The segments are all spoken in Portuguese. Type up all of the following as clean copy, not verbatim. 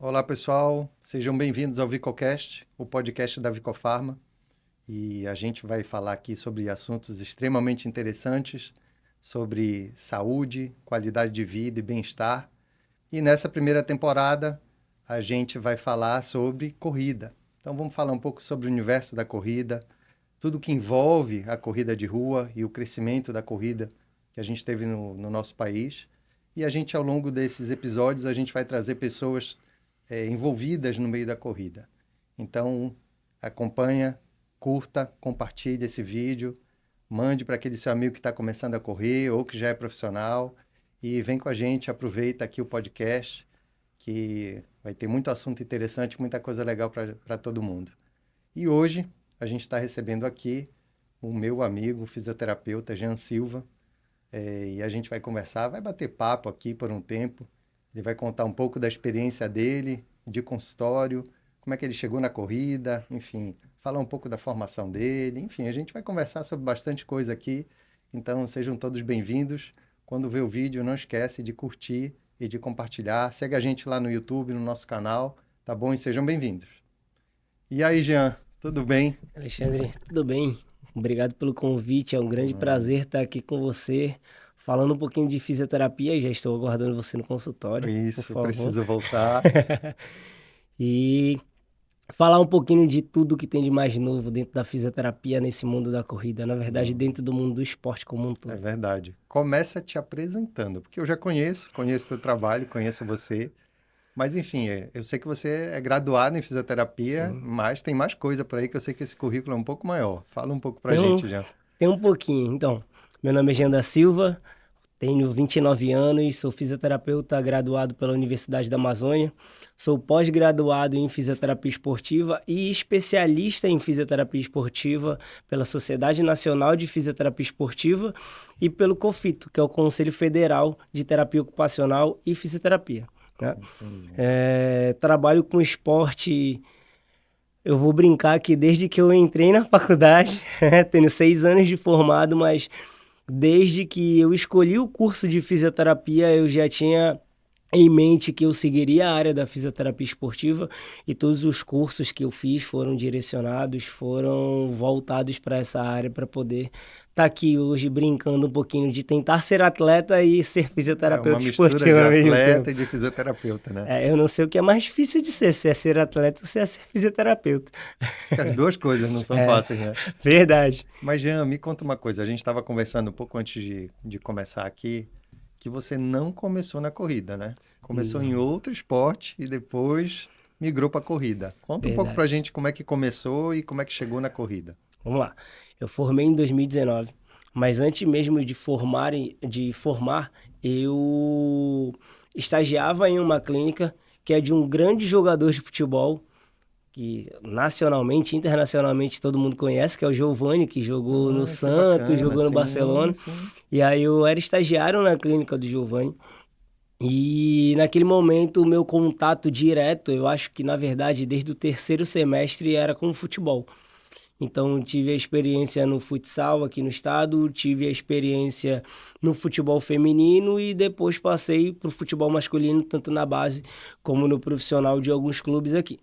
Olá, pessoal. Sejam bem-vindos ao VicoCast, o podcast da Vicofarma. E a gente vai falar aqui sobre assuntos extremamente interessantes, sobre saúde, qualidade de vida e bem-estar. E nessa primeira temporada, a gente vai falar sobre corrida. Então, vamos falar um pouco sobre o universo da corrida, tudo que envolve a corrida de rua e o crescimento da corrida que a gente teve no nosso país. E a gente, ao longo desses episódios, a gente vai trazer pessoas envolvidas no meio da corrida. Então, acompanha, curta, compartilhe esse vídeo, mande para aquele seu amigo que está começando a correr ou que já é profissional e vem com a gente, aproveita aqui o podcast, que vai ter muito assunto interessante, muita coisa legal para todo mundo. E hoje a gente está recebendo aqui o meu amigo, o fisioterapeuta Jean Silva, e a gente vai conversar, vai bater papo aqui por um tempo. Ele vai contar um pouco da experiência dele, de consultório, como é que ele chegou na corrida, enfim, falar um pouco da formação dele, enfim, a gente vai conversar sobre bastante coisa aqui, então sejam todos bem-vindos. Quando vê o vídeo, não esquece de curtir e de compartilhar. Segue a gente lá no YouTube, no nosso canal, tá bom? E sejam bem-vindos. E aí, Jean, tudo bem? Alexandre, tudo bem? Obrigado pelo convite, é um grande prazer estar aqui com você, falando um pouquinho de fisioterapia e já estou aguardando você no consultório, por Isso, favor. preciso voltar. E falar um pouquinho de tudo que tem de mais novo dentro da fisioterapia nesse mundo da corrida, na verdade, dentro do mundo do esporte como um É todo. verdade. Começa te apresentando, porque eu já conheço teu trabalho, conheço você. Mas enfim, eu sei que você é graduado em fisioterapia, Sim. mas tem mais coisa por aí que eu sei que esse currículo é um pouco maior. Fala um pouco pra Tem um, gente, já. tem um pouquinho. Então, meu nome é Jean da Silva, tenho 29 anos, sou fisioterapeuta graduado pela Universidade da Amazônia, sou pós-graduado em fisioterapia esportiva e especialista em fisioterapia esportiva pela Sociedade Nacional de Fisioterapia Esportiva e pelo COFITO, que é o Conselho Federal de Terapia Ocupacional e Fisioterapia, né? Entendi. Trabalho com esporte, eu vou brincar que desde que eu entrei na faculdade, tenho 6 anos de formado, mas desde que eu escolhi o curso de fisioterapia, eu já tinha em mente que eu seguiria a área da fisioterapia esportiva e todos os cursos que eu fiz foram direcionados, foram voltados para essa área para poder estar aqui hoje brincando um pouquinho de tentar ser atleta e ser É uma fisioterapeuta mistura de esportivo ao mesmo tempo. atleta e de fisioterapeuta, né? Eu não sei o que é mais difícil de ser, se é ser atleta ou se é ser fisioterapeuta. Acho que as duas coisas não são É, fáceis, né? verdade. Mas, Jean, me conta uma coisa. A gente estava conversando um pouco antes de começar aqui, que você não começou na corrida, né? Começou em Não, outro esporte e depois migrou para a corrida. Conta um pouco pra verdade. gente como é que começou e como é que chegou na corrida. Vamos lá. Eu formei em 2019, mas antes mesmo de formar, eu estagiava em uma clínica que é de um grande jogador de futebol, que nacionalmente, internacionalmente todo mundo conhece, que é o Giovani, que jogou no Ah, que Santos, bacana. jogou no Sim, Barcelona. sim. E aí eu era estagiário na clínica do Giovani. E naquele momento o meu contato direto, eu acho que na verdade desde o terceiro semestre era com o futebol. Então, tive a experiência no futsal aqui no estado, tive a experiência no futebol feminino e depois passei para o futebol masculino, tanto na base como no profissional de alguns clubes aqui.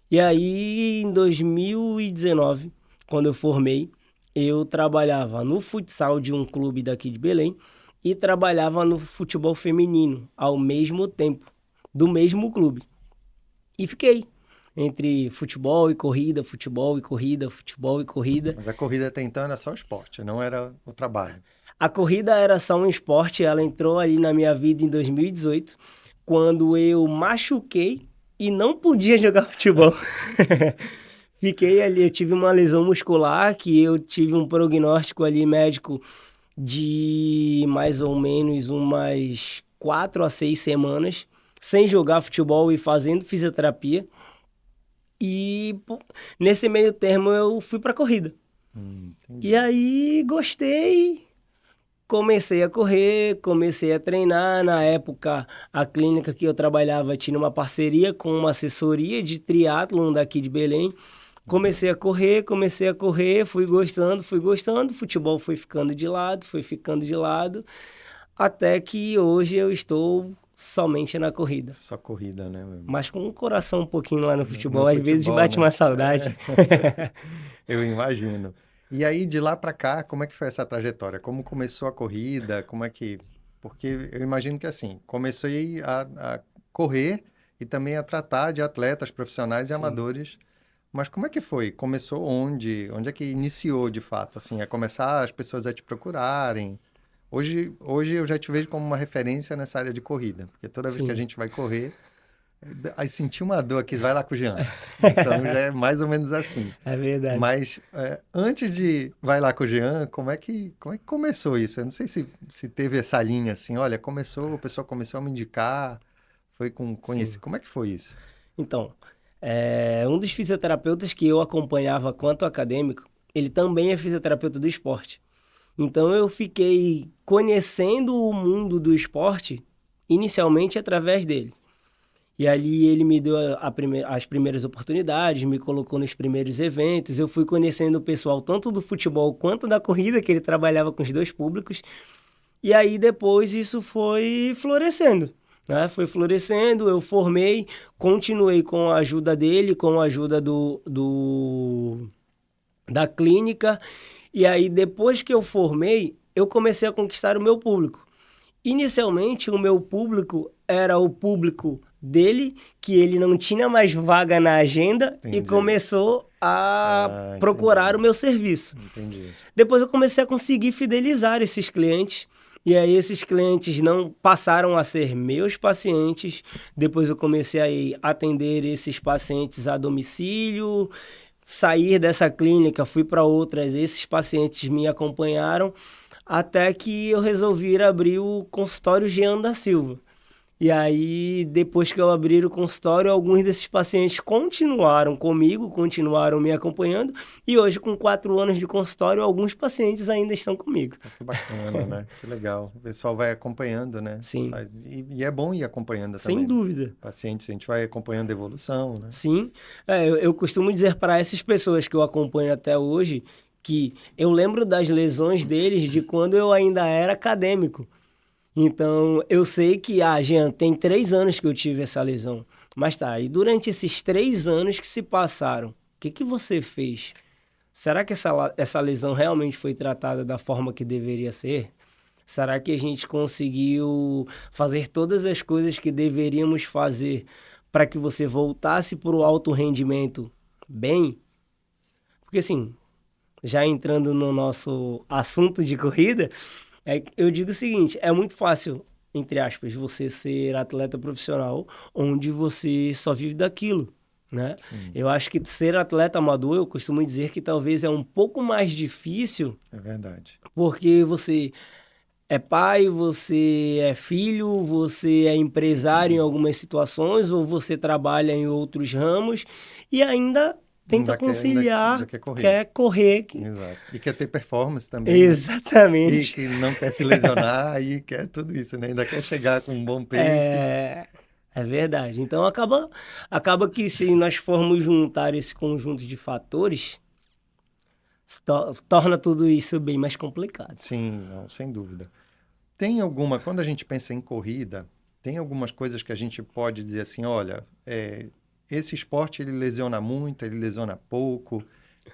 E aí, em 2019, quando eu formei, eu trabalhava no futsal de um clube daqui de Belém e trabalhava no futebol feminino ao mesmo tempo, do mesmo clube. E fiquei entre futebol e corrida, futebol e corrida, futebol e corrida. Mas a corrida até então era só esporte, não era o trabalho. A corrida era só um esporte, ela entrou ali na minha vida em 2018, quando eu machuquei e não podia jogar futebol. Fiquei ali, eu tive uma lesão muscular, que eu tive um prognóstico ali médico de mais ou menos umas 4 a 6 semanas, sem jogar futebol e fazendo fisioterapia. E nesse meio termo eu fui pra corrida. E Entendi. aí gostei, comecei a correr, comecei a treinar. Na época, a clínica que eu trabalhava tinha uma parceria com uma assessoria de triatlon daqui de Belém. Comecei a correr, fui gostando, futebol foi ficando de lado, até que hoje eu estou somente na corrida. Só corrida, né? Mas com o coração um pouquinho lá no futebol, No às vezes futebol, bate né? uma saudade. Eu imagino. E aí, de lá para cá, como é que foi essa trajetória? Como começou a corrida? Como é que... Porque eu imagino que assim, comecei a correr e também a tratar de atletas profissionais e Sim, amadores. Mas como é que foi? Começou onde? Onde é que iniciou de fato? Assim, a começar as pessoas a te procurarem? Hoje eu já te vejo como uma referência nessa área de corrida, porque toda vez que a sim. gente vai correr, aí senti uma dor aqui, vai lá com o Jean. Então já é mais ou menos assim. É verdade. Mas antes de vai lá com o Jean, como é que começou isso? Eu não sei se teve essa linha assim, olha, começou, o pessoal começou a me indicar, foi com conheci. Sim. Como é que foi isso? Então, um dos fisioterapeutas que eu acompanhava quanto acadêmico, ele também é fisioterapeuta do esporte. Então eu fiquei conhecendo o mundo do esporte inicialmente através dele. E ali ele me deu as primeiras oportunidades, me colocou nos primeiros eventos. Eu fui conhecendo o pessoal tanto do futebol quanto da corrida, que ele trabalhava com os dois públicos. E aí depois isso foi florescendo, né? Foi florescendo, eu formei, continuei com a ajuda dele, com a ajuda da clínica. E aí depois que eu formei, eu comecei a conquistar o meu público. Inicialmente, o meu público era o público dele, que ele não tinha mais vaga na agenda e Entendi. começou a Ah, procurar entendi. o meu serviço. Entendi. Depois eu comecei a conseguir fidelizar esses clientes. E aí esses clientes não passaram a ser meus pacientes. Depois eu comecei a atender esses pacientes a domicílio. Sair dessa clínica, fui para outras. Esses pacientes me acompanharam até que eu resolvi ir abrir o consultório Jean da Silva. E aí, depois que eu abri o consultório, alguns desses pacientes continuaram comigo, continuaram me acompanhando. E hoje, com 4 anos de consultório, alguns pacientes ainda estão comigo. Ah, que bacana, né? Que legal. O pessoal vai acompanhando, né? Sim, E é bom ir acompanhando sem também, né? dúvida. Pacientes, a gente vai acompanhando a evolução, né? Sim. Eu costumo dizer para essas pessoas que eu acompanho até hoje que eu lembro das lesões deles de quando eu ainda era acadêmico. Então, eu sei que, Jean, tem 3 anos que eu tive essa lesão. Mas tá, e durante esses 3 anos que se passaram, o que você fez? Será que essa lesão realmente foi tratada da forma que deveria ser? Será que a gente conseguiu fazer todas as coisas que deveríamos fazer para que você voltasse para o alto rendimento bem? Porque assim, já entrando no nosso assunto de corrida, eu digo o seguinte, é muito fácil, entre aspas, você ser atleta profissional onde você só vive daquilo, né? Sim, Eu acho que ser atleta amador, eu costumo dizer que talvez é um pouco mais difícil, é verdade. porque você é pai, você é filho, você é empresário em algumas situações, ou você trabalha em outros ramos e ainda tenta Ainda conciliar, quer correr. quer correr. Exato. E quer ter performance também, né? E Exatamente. que não quer se lesionar e quer tudo isso, né? Ainda quer chegar com um bom pace. É, é verdade. Então acaba que se nós formos juntar esse conjunto de fatores, torna tudo isso bem mais complicado. Sim, não, sem dúvida. Tem alguma, quando a gente pensa em corrida, tem algumas coisas que a gente pode dizer assim, olha, esse esporte ele lesiona muito, ele lesiona pouco,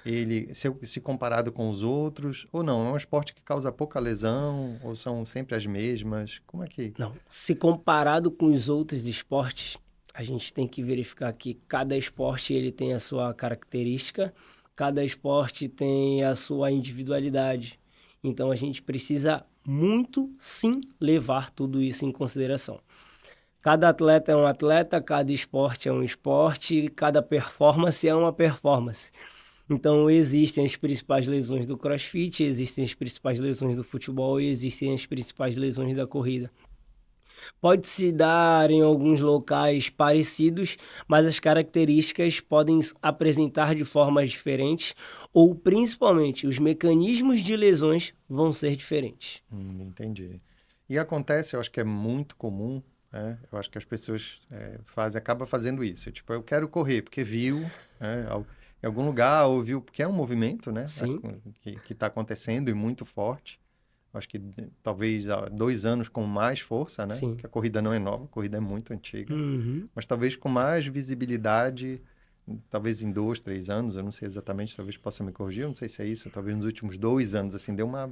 ele se comparado com os outros, ou não, é um esporte que causa pouca lesão, ou são sempre as mesmas? Como é que... Não, se comparado com os outros esportes, a gente tem que verificar que cada esporte ele tem a sua característica, cada esporte tem a sua individualidade. Então a gente precisa muito sim levar tudo isso em consideração. Cada atleta é um atleta, cada esporte é um esporte, cada performance é uma performance. Então, existem as principais lesões do CrossFit, existem as principais lesões do futebol e existem as principais lesões da corrida. Pode-se dar em alguns locais parecidos, mas as características podem apresentar de formas diferentes ou, principalmente, os mecanismos de lesões vão ser diferentes. Entendi. E acontece, eu acho que é muito comum, né? Eu acho que as pessoas acabam fazendo isso. Tipo, eu quero correr porque viu, né, em algum lugar, ouviu, porque é um movimento, né? Sim, Que está acontecendo e muito forte. acho que talvez há 2 anos com mais força, né? Sim. Que a corrida não é nova, a corrida é muito antiga. Uhum. Mas talvez com mais visibilidade, talvez em 2, 3 anos, eu não sei exatamente, talvez possa me corrigir, eu não sei se é isso, talvez nos últimos 2 anos, assim, deu uma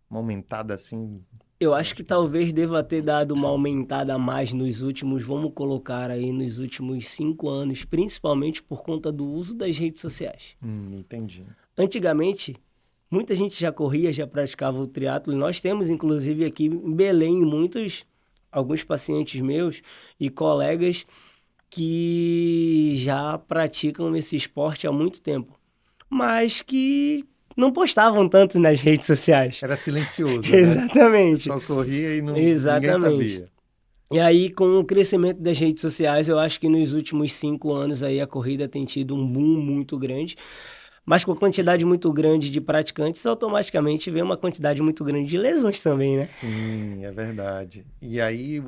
aumentada, assim, Eu eu acho que acho que... talvez deva ter dado uma aumentada a mais nos últimos, vamos colocar aí, nos últimos 5 anos, principalmente por conta do uso das redes sociais. Entendi. Antigamente, muita gente já corria, já praticava o triatlo. Nós temos, inclusive, aqui em Belém, alguns pacientes meus e colegas que já praticam esse esporte há muito tempo, mas que não postavam tanto nas redes sociais. Era silencioso, né? O Exatamente, pessoal corria e ninguém exatamente. sabia. E aí, com o crescimento das redes sociais, eu acho que nos últimos 5 anos aí a corrida tem tido um boom muito grande. Mas com a quantidade muito grande de praticantes, automaticamente vem uma quantidade muito grande de lesões também, né? Sim, é verdade. E aí,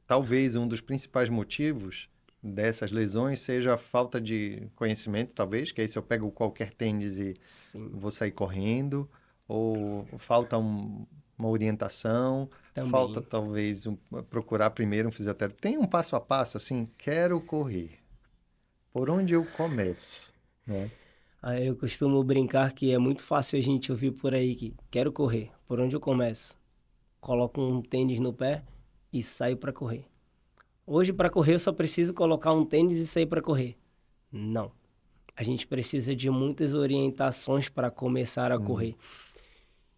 talvez um dos principais motivos dessas lesões seja a falta de conhecimento, talvez, que aí se eu pego qualquer tênis e Sim, vou sair correndo, ou falta uma orientação, falta também. talvez procurar primeiro um fisioterapeuta. Tem um passo a passo, assim, quero correr. Por onde eu começo, né? Aí eu costumo brincar que é muito fácil a gente ouvir por aí que quero correr. Por onde eu começo? Coloco um tênis no pé e saio para correr. Hoje, para correr, eu só preciso colocar um tênis e sair para correr. Não. A gente precisa de muitas orientações para começar a Sim, correr.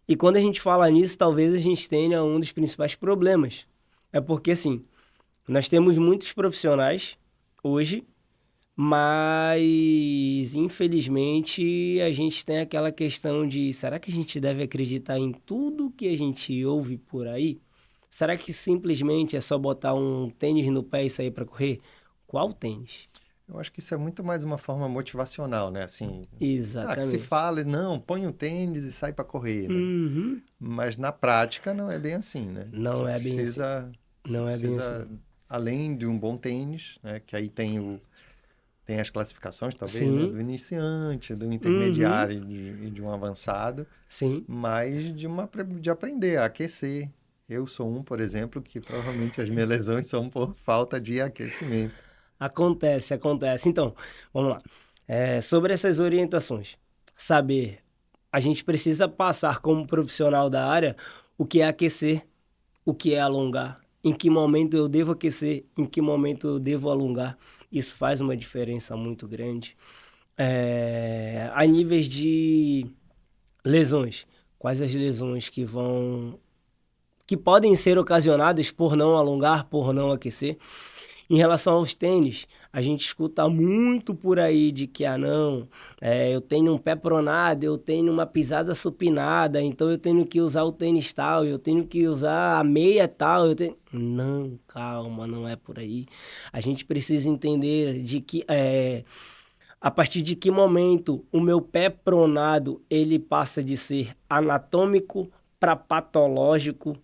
E quando a gente fala nisso, talvez a gente tenha um dos principais problemas. É porque, assim, nós temos muitos profissionais hoje, mas infelizmente a gente tem aquela questão de será que a gente deve acreditar em tudo que a gente ouve por aí? Será que simplesmente é só botar um tênis no pé e sair para correr? Qual tênis? eu acho que isso é muito mais uma forma motivacional, né? Assim, que se Exatamente. fala, não, põe um tênis e sai para correr, né? Uhum. Mas na prática não é bem assim, né? Não é bem assim. Você Não é bem assim. precisa, além de um bom tênis, né? Que aí tem as classificações, talvez, né? Sim. Do iniciante, do Uhum. intermediário e de um avançado, Sim. mas de aprender a aquecer. Eu sou um, por exemplo, que provavelmente as minhas lesões são por falta de aquecimento. Acontece, acontece. Então, vamos lá. Sobre essas orientações, saber, a gente precisa passar como profissional da área o que é aquecer, o que é alongar, em que momento eu devo aquecer, em que momento eu devo alongar. Isso faz uma diferença muito grande. A níveis de lesões, quais as lesões que podem ser ocasionadas por não alongar, por não aquecer. Em relação aos tênis, a gente escuta muito por aí de que, não, eu tenho um pé pronado, eu tenho uma pisada supinada, então eu tenho que usar o tênis tal, eu tenho que usar a meia tal. Não, calma, não é por aí. A gente precisa entender de que, a partir de que momento o meu pé pronado ele passa de ser anatômico para patológico.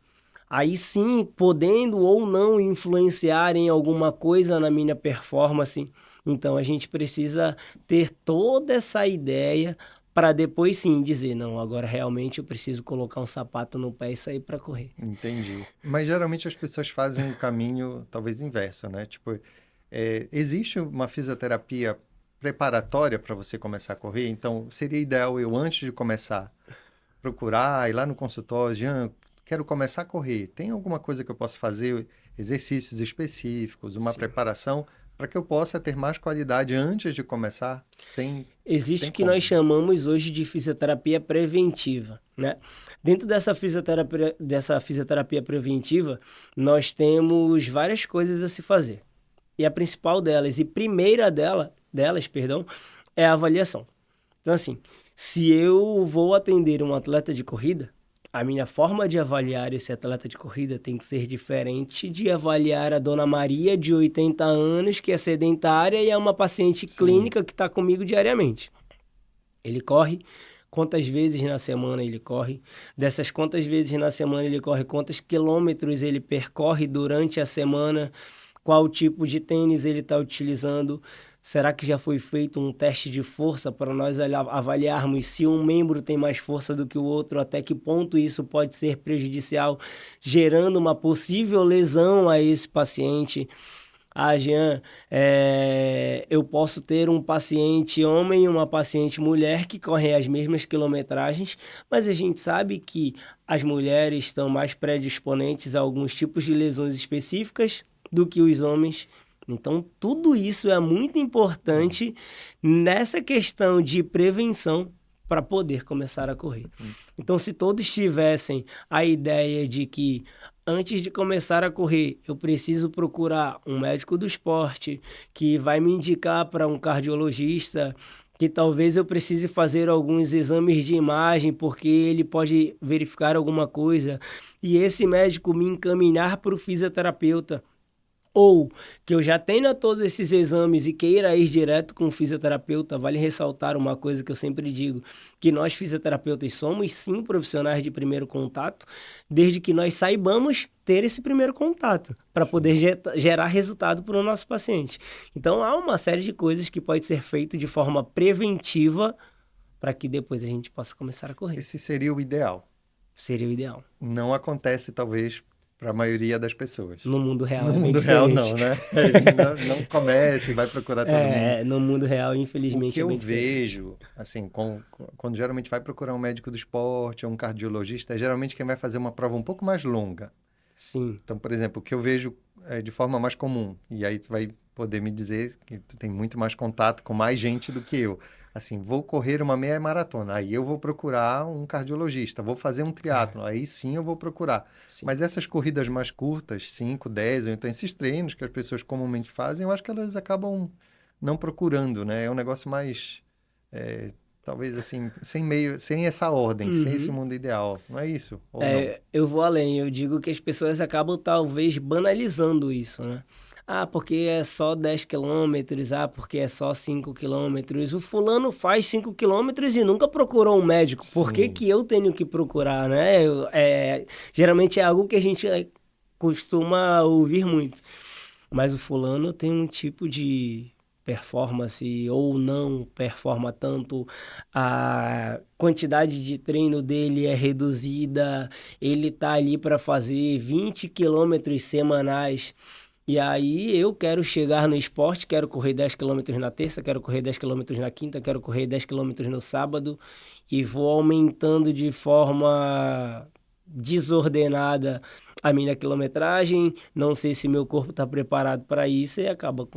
Aí sim, podendo ou não influenciar em alguma coisa na minha performance. Então a gente precisa ter toda essa ideia para depois sim dizer, não, agora realmente eu preciso colocar um sapato no pé e sair para correr. Entendi. Mas geralmente as pessoas fazem o caminho talvez inverso, né? Tipo, existe uma fisioterapia preparatória para você começar a correr? Então, seria ideal eu, antes de começar, procurar, ir lá no consultório, Jean, quero começar a correr. Tem alguma coisa que eu possa fazer, exercícios específicos, uma Sim. preparação, para que eu possa ter mais qualidade antes de começar? Existe Tem o que nós como? chamamos hoje de fisioterapia preventiva, né? Dentro dessa fisioterapia preventiva, nós temos várias coisas a se fazer. E a principal delas, e primeira delas, perdão, é a avaliação. Então, assim, se eu vou atender um atleta de corrida, a minha forma de avaliar esse atleta de corrida tem que ser diferente de avaliar a Dona Maria, de 80 anos, que é sedentária e é uma paciente Sim, clínica que está comigo diariamente. Ele corre quantas vezes na semana ele corre, dessas quantas vezes na semana ele corre, quantos quilômetros ele percorre durante a semana, qual tipo de tênis ele está utilizando. Será que já foi feito um teste de força para nós avaliarmos se um membro tem mais força do que o outro, até que ponto isso pode ser prejudicial, gerando uma possível lesão a esse paciente? Ah, Jean, eu posso ter um paciente homem e uma paciente mulher que correm as mesmas quilometragens, mas a gente sabe que as mulheres estão mais predisponentes a alguns tipos de lesões específicas do que os homens. Então, tudo isso é muito importante nessa questão de prevenção para poder começar a correr. Então, se todos tivessem a ideia de que antes de começar a correr, eu preciso procurar um médico do esporte que vai me indicar para um cardiologista, que talvez eu precise fazer alguns exames de imagem porque ele pode verificar alguma coisa, e esse médico me encaminhar para o fisioterapeuta. Ou que eu já tenha todos esses exames e queira ir direto com o fisioterapeuta. Vale ressaltar uma coisa que eu sempre digo, que nós fisioterapeutas somos sim profissionais de primeiro contato, desde que nós saibamos ter esse primeiro contato, para poder gerar resultado para o nosso paciente. Então há uma série de coisas que pode ser feito de forma preventiva para que depois a gente possa começar a correr. Esse seria o ideal. Seria o ideal. Não acontece, talvez, para a maioria das pessoas. No mundo real No é bem mundo real diferente. não, né? Não comece e vai procurar todo mundo. No mundo real, O infelizmente, que é eu bem diferente. vejo, assim, quando geralmente vai procurar um médico do esporte ou um cardiologista, é geralmente quem vai fazer uma prova um pouco mais longa. Sim. Então, por exemplo, o que eu vejo de forma mais comum, e aí tu vai poder me dizer que tu tem muito mais contato com mais gente do que eu. Assim, vou correr uma meia maratona, aí eu vou procurar um cardiologista, vou fazer um triatlo, aí sim eu vou procurar. Sim. Mas essas corridas mais curtas, 5, 10, ou então esses treinos que as pessoas comumente fazem, eu acho que elas acabam não procurando, né? É um negócio mais, talvez assim, sem essa ordem, sem esse Uhum. mundo ideal. Não é isso? Ou não? Eu vou além, eu digo que as pessoas acabam talvez banalizando isso, né? Ah, porque é só 10 quilômetros, porque é só 5 quilômetros. O fulano faz 5 quilômetros e nunca procurou um médico. Por que Sim. que eu tenho que procurar, né? Geralmente é algo que a gente costuma ouvir muito. Mas o fulano tem um tipo de performance ou não performa tanto, a quantidade de treino dele é reduzida, ele tá ali para fazer 20 quilômetros semanais. E aí eu quero chegar no esporte, quero correr 10 quilômetros na terça, quero correr 10 quilômetros na quinta, quero correr 10 quilômetros no sábado e vou aumentando de forma desordenada a minha quilometragem, não sei se meu corpo está preparado para isso e acabam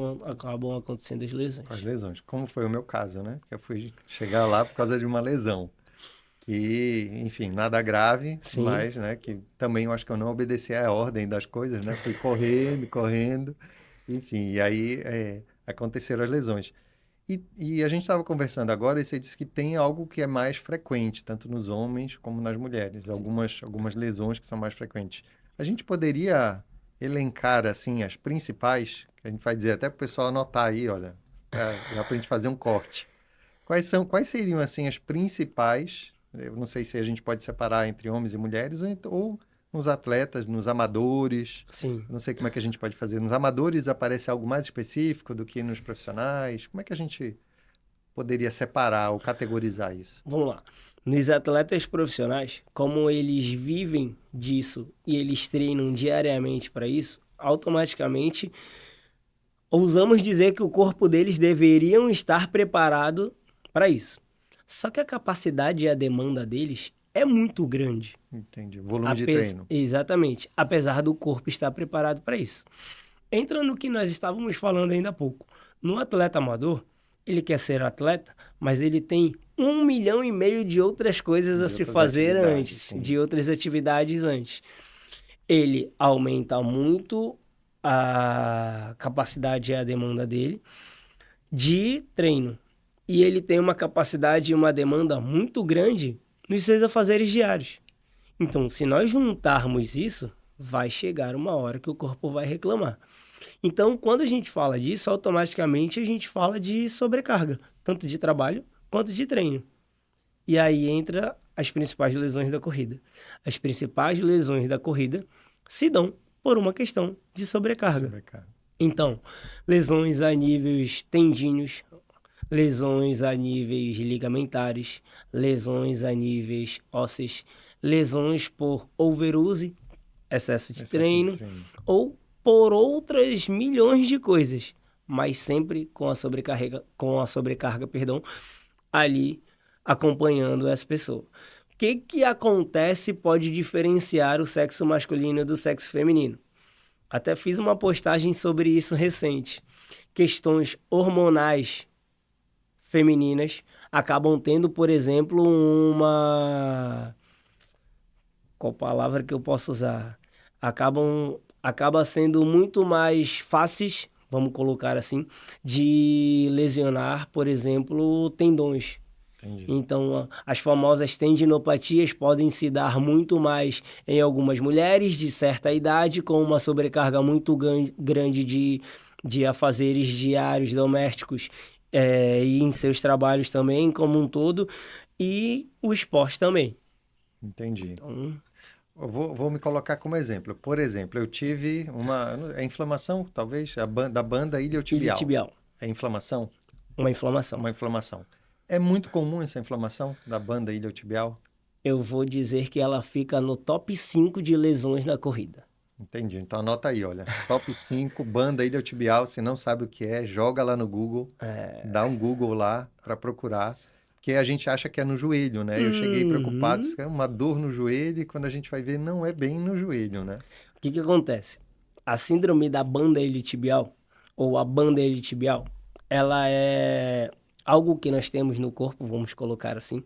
acontecendo as lesões. As lesões, como foi o meu caso, né? Que eu fui chegar lá por causa de uma lesão. Que, enfim, nada grave, Sim, mas, né, que também eu acho que eu não obedeci à ordem das coisas, né? Fui correndo, correndo, enfim, e aí aconteceram as lesões. E a gente estava conversando agora e você disse que tem algo que é mais frequente, tanto nos homens como nas mulheres, sim. algumas lesões que são mais frequentes. A gente poderia elencar, assim, as principais, que a gente vai dizer até para o pessoal anotar aí, olha, já para a gente fazer um corte. Quais seriam, assim, as principais? Eu não sei se a gente pode separar entre homens e mulheres ou nos atletas, nos amadores. Sim. Eu não sei como é que a gente pode fazer. Nos amadores aparece algo mais específico do que nos profissionais? Como é que a gente poderia separar ou categorizar isso? Vamos lá. Nos atletas profissionais, como eles vivem disso e eles treinam diariamente para isso, automaticamente ousamos dizer que o corpo deles deveriam estar preparado para isso. Só que a capacidade e a demanda deles é muito grande. Entendi. Volume de treino. Exatamente. Apesar do corpo estar preparado para isso. Entra no que nós estávamos falando ainda há pouco. No atleta amador, ele quer ser atleta, mas ele tem 1,5 milhão de outras coisas a De se outras fazer atividades, antes, sim. de outras atividades antes. Ele aumenta muito a capacidade e a demanda dele de treino. E ele tem uma capacidade e uma demanda muito grande nos seus afazeres diários. Então, se nós juntarmos isso, vai chegar uma hora que o corpo vai reclamar. Então, quando a gente fala disso, automaticamente a gente fala de sobrecarga, tanto de trabalho quanto de treino. E aí entra as principais lesões da corrida. As principais lesões da corrida se dão por uma questão de sobrecarga. Sobrecarga. Então, lesões a níveis tendíneos, lesões a níveis ligamentares, lesões a níveis ósseos, lesões por overuse, excesso de Excesso de treino, treino. ou por outras milhões de coisas, mas sempre com a sobrecarga, perdão, ali acompanhando essa pessoa. O que acontece pode diferenciar o sexo masculino do sexo feminino? Até fiz uma postagem sobre isso recente. Questões hormonais femininas acabam tendo, por exemplo, uma... Qual palavra que eu posso usar? Acaba sendo muito mais fáceis, vamos colocar assim, de lesionar, por exemplo, tendões. Entendi. Então, as famosas tendinopatias podem se dar muito mais em algumas mulheres de certa idade, com uma sobrecarga muito grande de afazeres diários domésticos e em seus trabalhos também, como um todo, e o esporte também. Entendi. Então, Eu vou me colocar como exemplo. Por exemplo, eu tive uma... É inflamação, talvez, da banda iliotibial. iliotibial, É inflamação? uma inflamação. Uma inflamação. É muito comum essa inflamação da banda iliotibial? Eu vou dizer que ela fica no top 5 de lesões na corrida. Entendi. Então anota aí, olha. Top 5, banda iliotibial. Se não sabe o que é, joga lá no Google. Dá um Google lá para procurar. Porque a gente acha que é no joelho, né? Eu cheguei preocupado, Uhum. é uma dor no joelho, e quando a gente vai ver, não é bem no joelho, né? O que acontece? A síndrome da banda iliotibial, ou a banda iliotibial, ela é algo que nós temos no corpo, vamos colocar assim,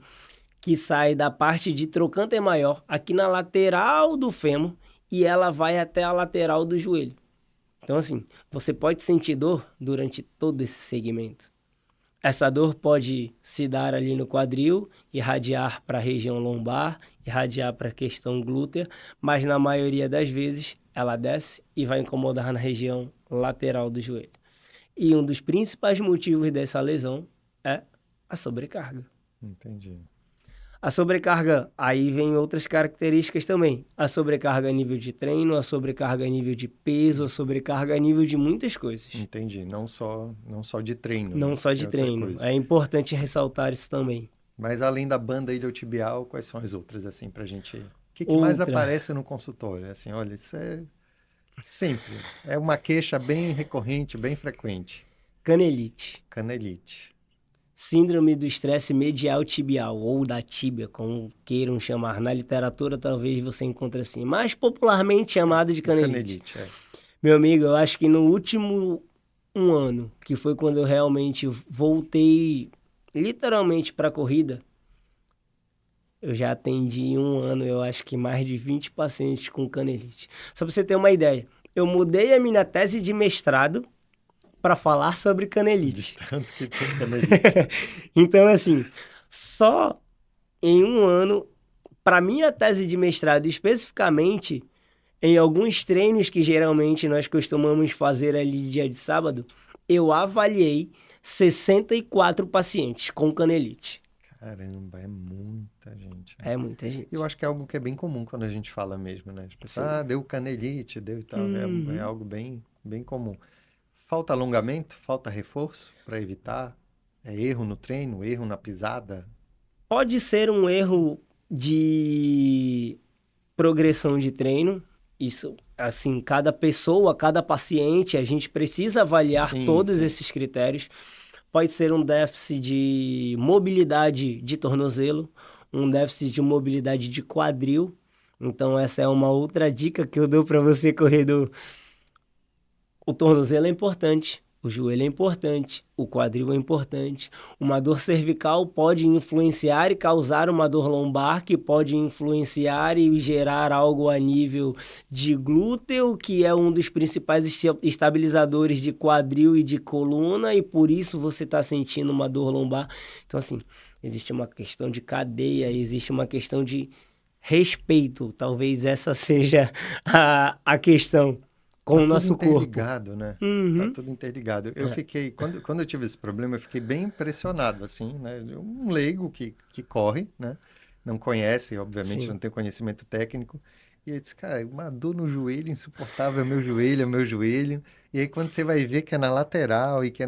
que sai da parte de trocânter maior, aqui na lateral do fêmur, e ela vai até a lateral do joelho. Então, assim, você pode sentir dor durante todo esse segmento. Essa dor pode se dar ali no quadril, irradiar para a região lombar, irradiar para a questão glútea, mas na maioria das vezes ela desce e vai incomodar na região lateral do joelho. E um dos principais motivos dessa lesão é a sobrecarga. Entendi. A sobrecarga, aí vem outras características também. A sobrecarga a nível de treino, a sobrecarga a nível de peso, a sobrecarga a nível de muitas coisas. Entendi. Não só de treino, Não né? só Tem de outras treino. coisas. É importante ressaltar isso também. Mas além da banda iliotibial, quais são as outras, assim, pra gente... O que mais Outra, aparece no consultório? Assim, olha, isso é sempre. É uma queixa bem recorrente, bem frequente. canelite. Canelite. Síndrome do estresse medial tibial, ou da tíbia, como queiram chamar. Na literatura, talvez você encontre assim, mais popularmente chamada de canelite. Canelite, é. Meu amigo, eu acho que no último um ano, que foi quando eu realmente voltei literalmente para a corrida, eu já atendi em um ano, eu acho que mais de 20 pacientes com canelite. Só para você ter uma ideia, eu mudei a minha tese de mestrado para falar sobre De canelite. tanto que tem canelite. Então, assim, só em um ano, para minha tese de mestrado especificamente, em alguns treinos que geralmente nós costumamos fazer ali dia de sábado, eu avaliei 64 pacientes com canelite. Caramba, é muita gente, né? É muita E eu gente. acho que é algo que é bem comum quando a gente fala mesmo, né? As pessoas, Sim. deu canelite, deu e tal. É Uhum. algo bem, bem comum. Falta alongamento, falta reforço para evitar. É erro no treino, erro na pisada. Pode ser um erro de progressão de treino. Isso, assim, cada pessoa, cada paciente, a gente precisa avaliar Sim, todos sim. esses critérios. Pode ser um déficit de mobilidade de tornozelo, um déficit de mobilidade de quadril. Então, essa é uma outra dica que eu dou para você, corredor. O tornozelo é importante, o joelho é importante, o quadril é importante. Uma dor cervical pode influenciar e causar uma dor lombar, que pode influenciar e gerar algo a nível de glúteo, que é um dos principais estabilizadores de quadril e de coluna, e por isso você está sentindo uma dor lombar. Então, assim, existe uma questão de cadeia, existe uma questão de respeito. Talvez essa seja a questão com Tá o tudo nosso corpo. interligado, né? Tá Uhum. tudo interligado. Eu É, fiquei, quando eu tive esse problema, eu fiquei bem impressionado, assim, né? Um leigo que corre, né? Não conhece, obviamente, sim. não tem conhecimento técnico. E eu disse, cara, uma dor no joelho insuportável, é meu joelho. E aí quando você vai ver que é na lateral e que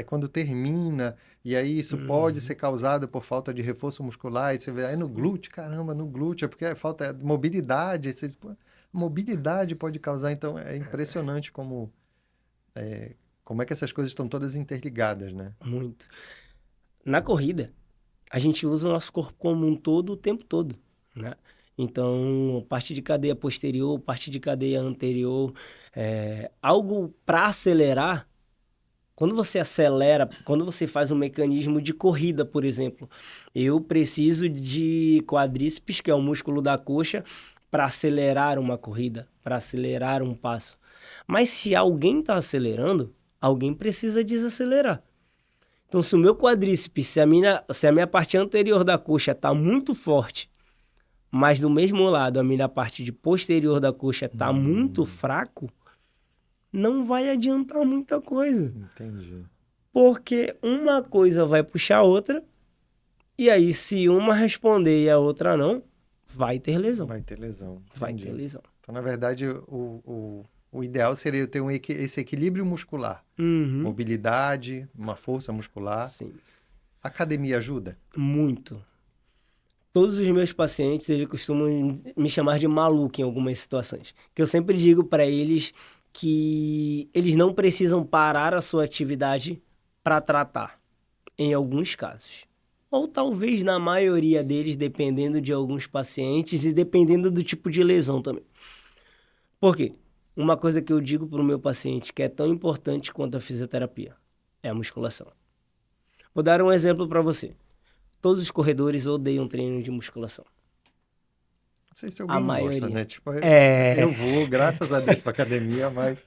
quando termina, e aí isso pode Uhum. ser causado por falta de reforço muscular, e você vê aí no Sim. glúteo, caramba, no glúteo, é porque é falta de mobilidade, aí você, pô, mobilidade pode causar, então é impressionante como é que essas coisas estão todas interligadas, né? Muito. Na corrida, a gente usa o nosso corpo como um todo o tempo todo, né? Então, parte de cadeia posterior, parte de cadeia anterior, algo para acelerar. Quando você acelera, quando você faz um mecanismo de corrida, por exemplo, eu preciso de quadríceps, que é o músculo da coxa, para acelerar uma corrida, para acelerar um passo. Mas se alguém está acelerando, alguém precisa desacelerar. Então, se o meu quadríceps, se a minha parte anterior da coxa está muito forte, mas do mesmo lado a minha parte de posterior da coxa está muito Hum, fraco, não vai adiantar muita coisa. entendi. Porque uma coisa vai puxar a outra, e aí se uma responder e a outra não, vai ter lesão. Vai ter lesão, Vai ter entendi. lesão. Então, na verdade, o ideal seria eu ter esse equilíbrio muscular. Uhum. Mobilidade, uma força muscular. Sim, Academia ajuda? muito. Todos os meus pacientes, eles costumam me chamar de maluco em algumas situações. Que eu sempre digo para eles que eles não precisam parar a sua atividade para tratar, em alguns casos. Ou talvez na maioria deles, dependendo de alguns pacientes e dependendo do tipo de lesão também. Por quê? Uma coisa que eu digo para o meu paciente que é tão importante quanto a fisioterapia é a musculação. Vou dar um exemplo para você. Todos os corredores odeiam treino de musculação. Não sei se A alguém gosta, maioria. né? Tipo, É. eu vou, graças a Deus, para academia, mas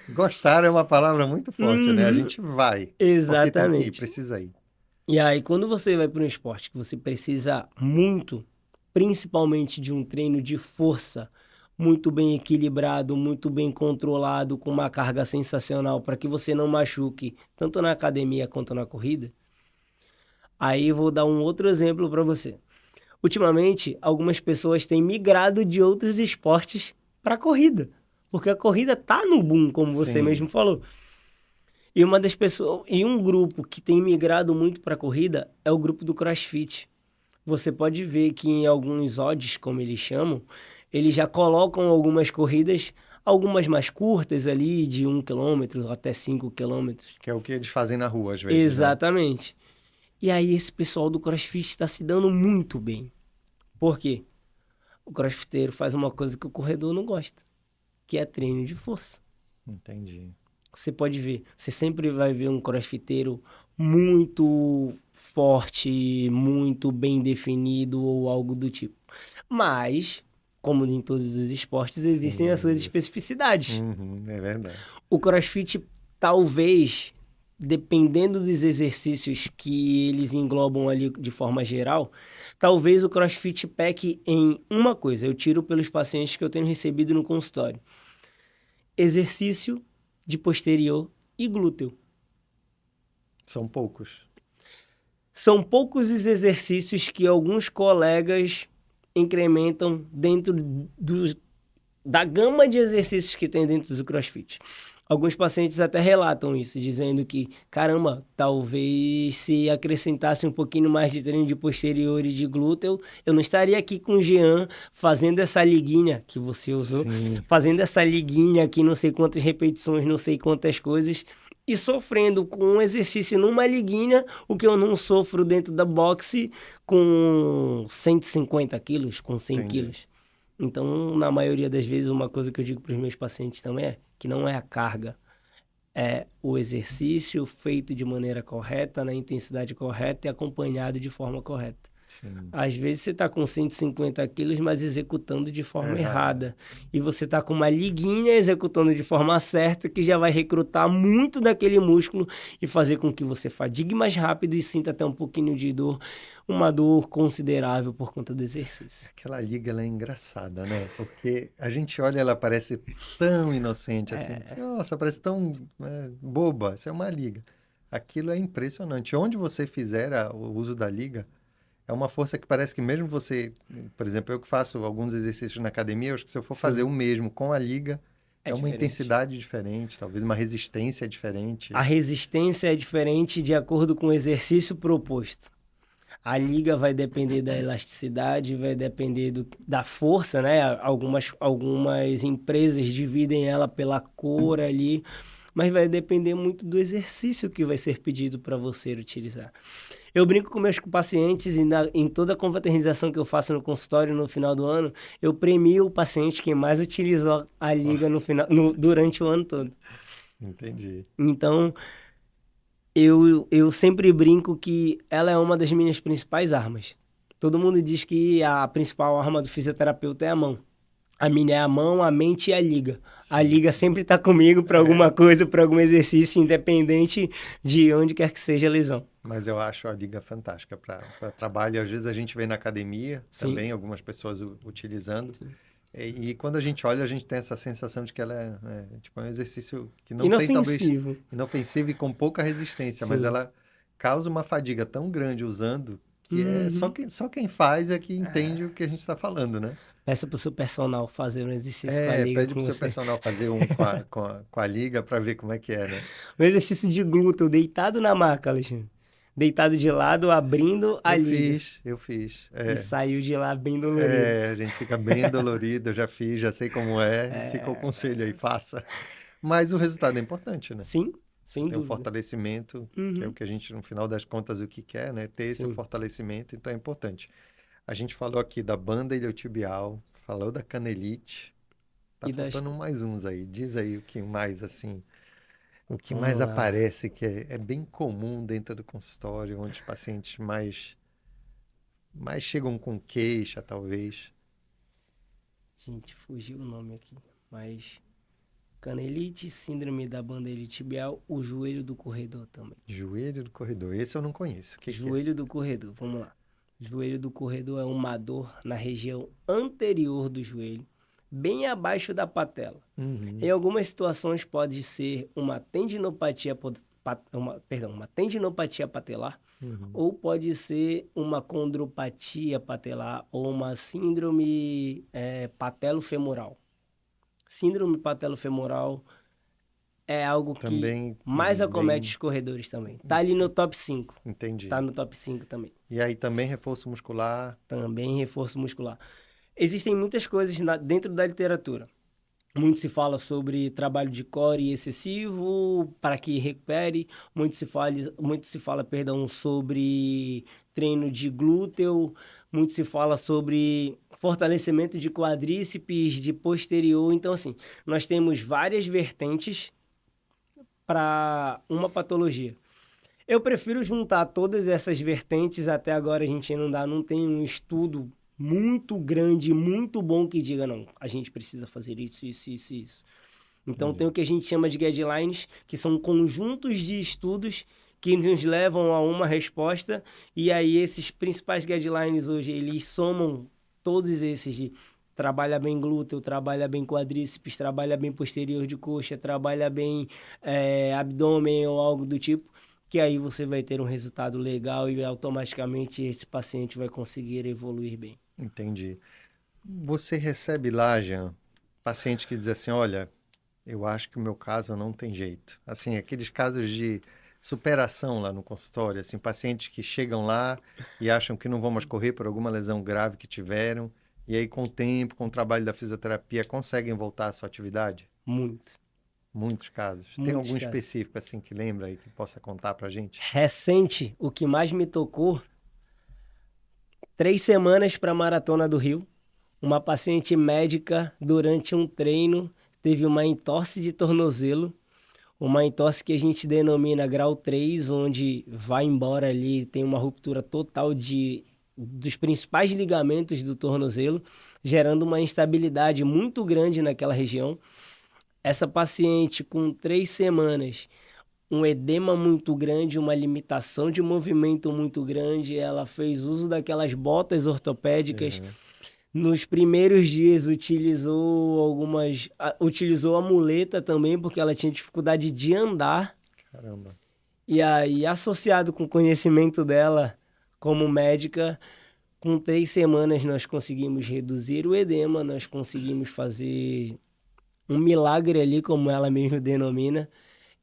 gostar é uma palavra muito forte, né? A Uhum, gente vai, porque tem que ir, exatamente. precisa ir. E aí, quando você vai para um esporte que você precisa muito, principalmente de um treino de força, muito bem equilibrado, muito bem controlado, com uma carga sensacional para que você não machuque, tanto na academia quanto na corrida, aí eu vou dar um outro exemplo para você. Ultimamente, algumas pessoas têm migrado de outros esportes para a corrida, porque a corrida tá no boom, como você mesmo Sim, falou. E uma das pessoas, e um grupo que tem migrado muito para a corrida é o grupo do CrossFit. Você pode ver que em alguns odds, como eles chamam, eles já colocam algumas corridas, algumas mais curtas ali, de 1 km até 5 km. que é o que eles fazem na rua às vezes, né? Exatamente. E aí esse pessoal do CrossFit está se dando muito bem. Por quê? O crossfiteiro faz uma coisa que o corredor não gosta, que é treino de força. Entendi. Você pode ver, você sempre vai ver um crossfiteiro muito forte, muito bem definido ou algo do tipo. Mas, como em todos os esportes, existem as suas Sim, especificidades. uhum, é verdade. O CrossFit, talvez, dependendo dos exercícios que eles englobam ali de forma geral, talvez o CrossFit peque em uma coisa. Eu tiro pelos pacientes que eu tenho recebido no consultório: exercício de posterior e glúteo. São poucos. São poucos os exercícios que alguns colegas incrementam dentro da gama de exercícios que tem dentro do CrossFit. Alguns pacientes até relatam isso, dizendo que, caramba, talvez se acrescentasse um pouquinho mais de treino de posterior e de glúteo, eu não estaria aqui com o Jean fazendo essa liguinha que você usou, Sim, fazendo essa liguinha aqui, não sei quantas repetições, não sei quantas coisas, e sofrendo com um exercício numa liguinha, o que eu não sofro dentro da boxe com 150 quilos, com 100 entendi. quilos. Então, na maioria das vezes, uma coisa que eu digo para os meus pacientes também é que não é a carga, é o exercício feito de maneira correta, na intensidade correta e acompanhado de forma correta. Sim. Às vezes você está com 150 quilos, mas executando de forma Errada. errada. E você está com uma liguinha executando de forma certa, que já vai recrutar muito daquele músculo e fazer com que você fadigue mais rápido e sinta até um pouquinho de dor, uma dor considerável por conta do exercício. Aquela liga, ela é engraçada, né? Porque a gente olha, ela parece tão inocente assim. Nossa, parece tão boba. Isso é uma liga. Aquilo é impressionante. Onde você fizer o uso da liga, é uma força que parece que mesmo você, por exemplo, eu que faço alguns exercícios na academia, eu acho que se eu for fazer Sim, o mesmo com a liga, é é uma diferente. intensidade diferente, talvez uma resistência A diferente. resistência é diferente de acordo com o exercício proposto. A liga vai depender da elasticidade, vai depender da força, né? Algumas empresas dividem ela pela cor ali, mas vai depender muito do exercício que vai ser pedido para você utilizar. Eu brinco com meus pacientes e em toda a confraternização que eu faço no consultório no final do ano, eu premio o paciente que mais utilizou a Ó, liga no final, durante o ano todo. entendi. Então, eu sempre brinco que ela é uma das minhas principais armas. Todo mundo diz que a principal arma do fisioterapeuta é a mão. A minha é a mão, a mente e a liga. A Sim. liga sempre está comigo para alguma É, coisa, para algum exercício, independente de onde quer que seja a lesão. mas eu acho a liga fantástica para trabalho. Às vezes a gente vê na academia Sim, também algumas pessoas utilizando. sim. E quando a gente olha, a gente tem essa sensação de que ela tipo, é um exercício que não tem, talvez, Inofensivo. inofensivo e com pouca resistência, mas Sim. ela causa uma fadiga tão grande usando que é Uhum. só quem faz é que entende É. o que a gente está falando, né? Peça pro seu personal fazer um exercício com a É, liga pede com pro seu você. personal fazer um com a liga para ver como é que é, né? Um exercício de glúteo deitado na maca, Alexandre. Deitado de lado, abrindo a liga. Eu fiz. E saiu de lá bem dolorido. A gente fica bem dolorido, eu já fiz, já sei como é, fica o conselho aí, faça. Mas o resultado é importante, né? Sim, Você sem tem um dúvida. fortalecimento, que é o Uhum. que a gente, no final das contas, o que quer, né? Ter esse Sim. fortalecimento, então é importante. A gente falou aqui da banda iliotibial, falou da canelite, tá E das. faltando mais uns aí. Diz aí o que mais, assim, o que mais Vamos lá. aparece, que é bem comum dentro do consultório, onde os pacientes mais chegam com queixa, talvez. Gente, fugiu o nome aqui. Mas. Canelite, síndrome da bandeira tibial, o joelho do corredor também. Joelho do corredor, esse eu não conheço. O que que é? Joelho do corredor, vamos lá. Joelho do corredor é uma dor na região anterior do joelho, bem abaixo da patela. Uhum, Em algumas situações pode ser uma tendinopatia, uma tendinopatia patelar, uhum. ou pode ser uma condropatia patelar ou uma síndrome patelofemoral. Síndrome patelofemoral é algo que Também mais acomete bem os corredores também. Tá ali no top 5. Tá entendi. no top 5 também. E aí também reforço muscular. Também reforço muscular. Existem muitas coisas dentro da literatura. Muito se fala sobre trabalho de core excessivo para que recupere. Muito se fala, perdão, sobre treino de glúteo. Muito se fala sobre fortalecimento de quadríceps, de posterior. Então, assim, nós temos várias vertentes para uma patologia. Eu prefiro juntar todas essas vertentes. Até agora a gente não tem um estudo muito grande, muito bom que diga, não, a gente precisa fazer isso, isso, isso, isso. Então tem Entendi. o que a gente chama de guidelines, que são conjuntos de estudos que nos levam a uma resposta, e aí esses principais guidelines hoje, eles somam todos esses de trabalha bem glúteo, trabalha bem quadríceps, trabalha bem posterior de coxa, trabalha bem abdômen ou algo do tipo, que aí você vai ter um resultado legal e automaticamente esse paciente vai conseguir evoluir bem. Entendi. Você recebe lá, Jean, paciente que diz assim, olha, eu acho que o meu caso não tem jeito. Assim, aqueles casos de superação lá no consultório, assim, pacientes que chegam lá e acham que não vão mais correr por alguma lesão grave que tiveram, e aí com o tempo, com o trabalho da fisioterapia, conseguem voltar à sua atividade? Muito, Muitos casos. Tem muitos algum casos. específico assim que lembra aí que possa contar pra gente? Recente, o que mais me tocou, 3 semanas para a Maratona do Rio, uma paciente médica, durante um treino, teve uma entorse de tornozelo, uma entorse que a gente denomina grau 3, onde vai embora ali, tem uma ruptura total dos principais ligamentos do tornozelo, gerando uma instabilidade muito grande naquela região. Essa paciente, com 3 semanas, um edema muito grande, uma limitação de movimento muito grande, ela fez uso daquelas botas ortopédicas. Aham. Nos primeiros dias utilizou a muleta também, porque ela tinha dificuldade de andar. Caramba. E aí, associado com o conhecimento dela, como médica, com 3 semanas nós conseguimos reduzir o edema, nós conseguimos fazer um milagre ali, como ela mesmo denomina,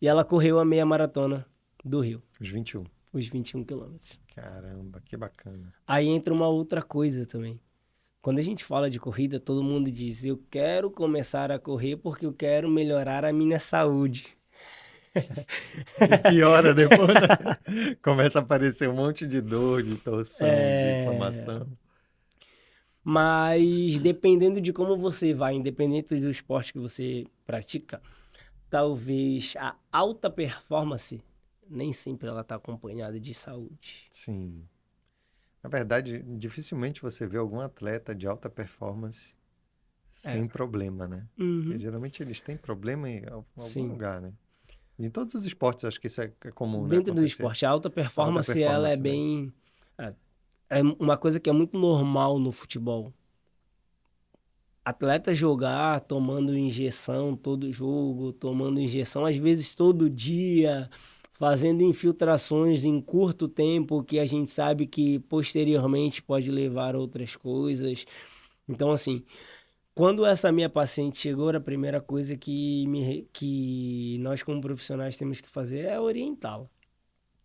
e ela correu a meia maratona do Rio, Os 21. os 21 quilômetros. Caramba, que bacana. Aí entra uma outra coisa também. Quando a gente fala de corrida, todo mundo diz, eu quero começar a correr porque eu quero melhorar a minha saúde. E piora depois, né? Começa a aparecer um monte de dor, de torção, de inflamação. Mas dependendo de como você vai, independente do esporte que você pratica, talvez a alta performance nem sempre ela está acompanhada de saúde. Sim. Na verdade, dificilmente você vê algum atleta de alta performance É. sem problema, né? Porque Uhum. geralmente eles têm problema em algum Sim. lugar, né? Em todos os esportes, acho que isso é comum, né? Dentro do Acontecer. esporte, a alta Alta performance, ela é performance, né? bem... É uma coisa que é muito normal no futebol. Atleta jogar tomando injeção todo jogo, tomando injeção às vezes todo dia, fazendo infiltrações em curto tempo que a gente sabe que posteriormente pode levar a outras coisas. Então, assim, quando essa minha paciente chegou, a primeira coisa que nós como profissionais temos que fazer é orientá-la.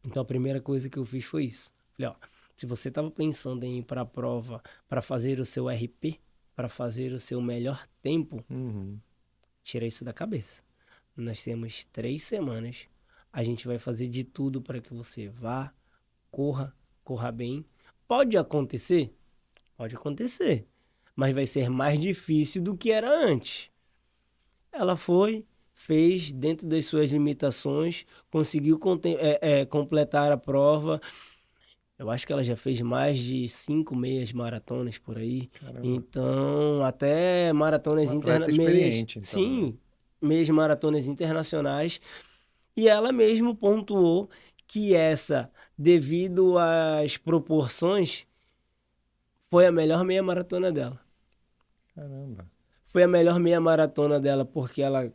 Então, a primeira coisa que eu fiz foi isso. Falei, ó, se você estava pensando em ir para a prova para fazer o seu RP, para fazer o seu melhor tempo, Uhum. tira isso da cabeça. Nós temos 3 semanas. A gente vai fazer de tudo para que você vá, corra bem. Pode acontecer? Pode acontecer. Mas vai ser mais difícil do que era antes. Ela foi, fez dentro das suas limitações, conseguiu completar a prova. Eu acho que ela já fez mais de 5 meias maratonas por aí. Caramba. Então, até maratonas Um atleta experiente, então, né? sim, meias maratonas internacionais. E ela mesmo pontuou que essa, devido às proporções, foi a melhor meia maratona dela. Caramba. Foi a melhor meia maratona dela porque ela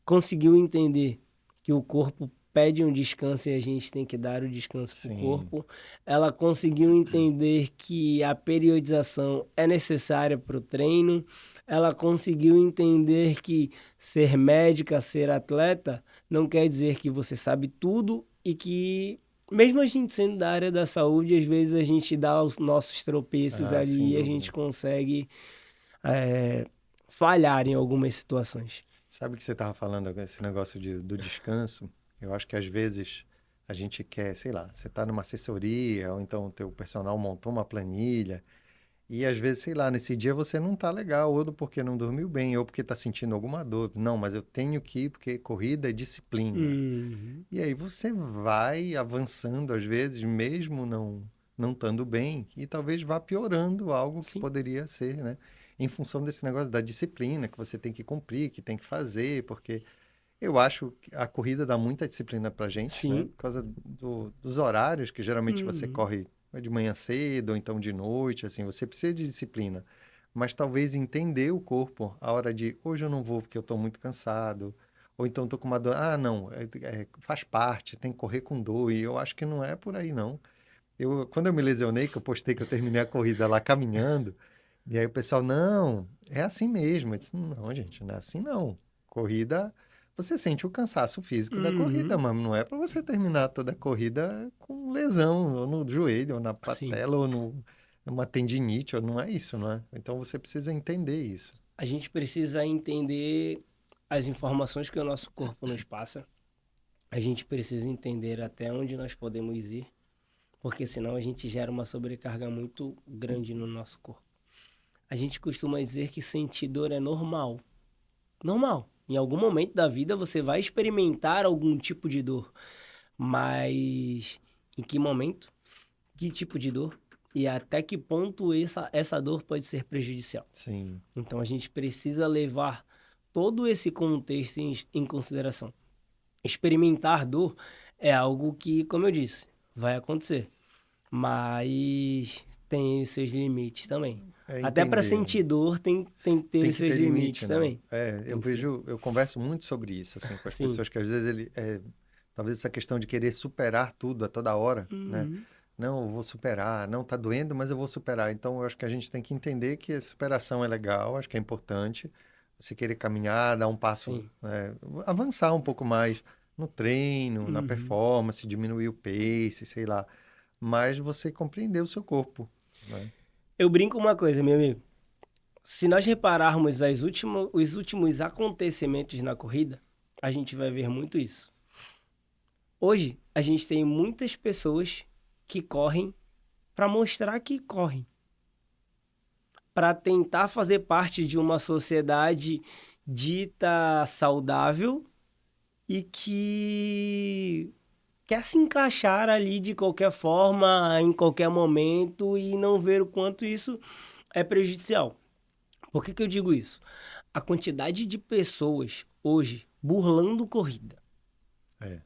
conseguiu entender que o corpo pede um descanso e a gente tem que dar o descanso para o Sim. corpo. Ela conseguiu entender que a periodização é necessária para o treino. Ela conseguiu entender que ser médica, ser atleta, não quer dizer que você sabe tudo e que, mesmo a gente sendo da área da saúde, às vezes a gente dá os nossos tropeços Ah, sem ali e a gente dúvida. consegue falhar em algumas situações. Sabe que você estava falando esse negócio do descanso? Eu acho que às vezes a gente quer, sei lá, você está numa assessoria ou então o teu personal montou uma planilha e às vezes, sei lá, nesse dia você não tá legal, ou porque não dormiu bem, ou porque está sentindo alguma dor. Não, mas eu tenho que ir porque corrida é disciplina. Uhum. E aí você vai avançando às vezes, mesmo não estando bem, e talvez vá piorando algo que Sim, poderia ser, né? Em função desse negócio da disciplina que você tem que cumprir, que tem que fazer, porque eu acho que a corrida dá muita disciplina pra gente, né? sim. Por causa dos horários que geralmente você Uhum. corre de manhã cedo ou então de noite, assim, você precisa de disciplina. Mas talvez entender o corpo, a hora de hoje eu não vou porque eu estou muito cansado, ou então estou com uma dor, ah, não, faz parte, tem que correr com dor, e eu acho que não é por aí, não. Quando eu me lesionei, que eu postei que eu terminei a corrida lá caminhando, e aí o pessoal, não, é assim mesmo. Eu disse, não, gente, não é assim não. Corrida, você sente o cansaço físico da corrida, Uhum. mas não é para você terminar toda a corrida com lesão, ou no joelho, ou na Sim. patela, ou numa tendinite, ou não é isso, não é? Então você precisa entender isso. A gente precisa entender as informações que o nosso corpo nos passa. A gente precisa entender até onde nós podemos ir, porque senão a gente gera uma sobrecarga muito grande no nosso corpo. A gente costuma dizer que sentir dor é normal. Normal. Em algum momento da vida você vai experimentar algum tipo de dor, mas em que momento? Que tipo de dor? E até que ponto essa dor pode ser prejudicial? Sim, Então a gente precisa levar todo esse contexto em consideração. Experimentar dor é algo que, como eu disse, vai acontecer, mas tem os seus limites também. é Até para entender, né? sentir dor tem que ter Tem os que seus ter limites limite, né? também. É, eu Tem que ser. vejo, eu converso muito sobre isso, assim, com as Sim. pessoas que às vezes talvez essa questão de querer superar tudo a toda hora, né? Uhum. Não, eu vou superar. Não, tá doendo, mas eu vou superar. Então, eu acho que a gente tem que entender que a superação é legal, acho que é importante. Você querer caminhar, dar um passo, Sim. né, avançar um pouco mais no treino, na Uhum. performance, diminuir o pace, sei lá. Mas você compreender o seu corpo, né? Eu brinco uma coisa, meu amigo. Se nós repararmos os últimos acontecimentos na corrida, a gente vai ver muito isso. Hoje, a gente tem muitas pessoas que correm para mostrar que correm, para tentar fazer parte de uma sociedade dita saudável e que quer se encaixar ali de qualquer forma, em qualquer momento e não ver o quanto isso é prejudicial. Por que eu digo isso? A quantidade de pessoas hoje burlando corrida, É,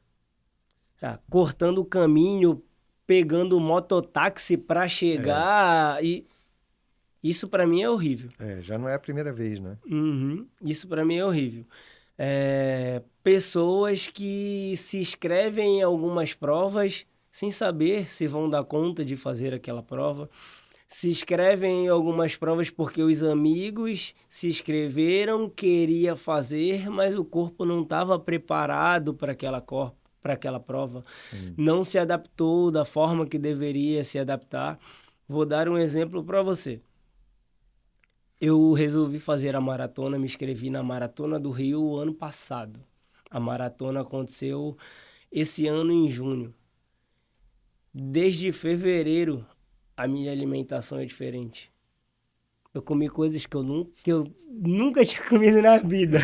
tá? Cortando o caminho, pegando mototáxi para é, chegar e isso para mim é horrível. já não é a primeira vez, né? Uhum, isso para mim é horrível. Pessoas que se inscrevem em algumas provas sem saber se vão dar conta de fazer aquela prova. Se inscrevem em algumas provas porque os amigos se inscreveram, queria fazer, mas o corpo não estava preparado para aquela prova. Sim. Não se adaptou da forma que deveria se adaptar. Vou dar um exemplo para você. Eu resolvi fazer a maratona, me inscrevi na Maratona do Rio ano passado. A maratona aconteceu esse ano em junho. Desde fevereiro, a minha alimentação é diferente. Eu comi coisas que eu nunca tinha comido na vida.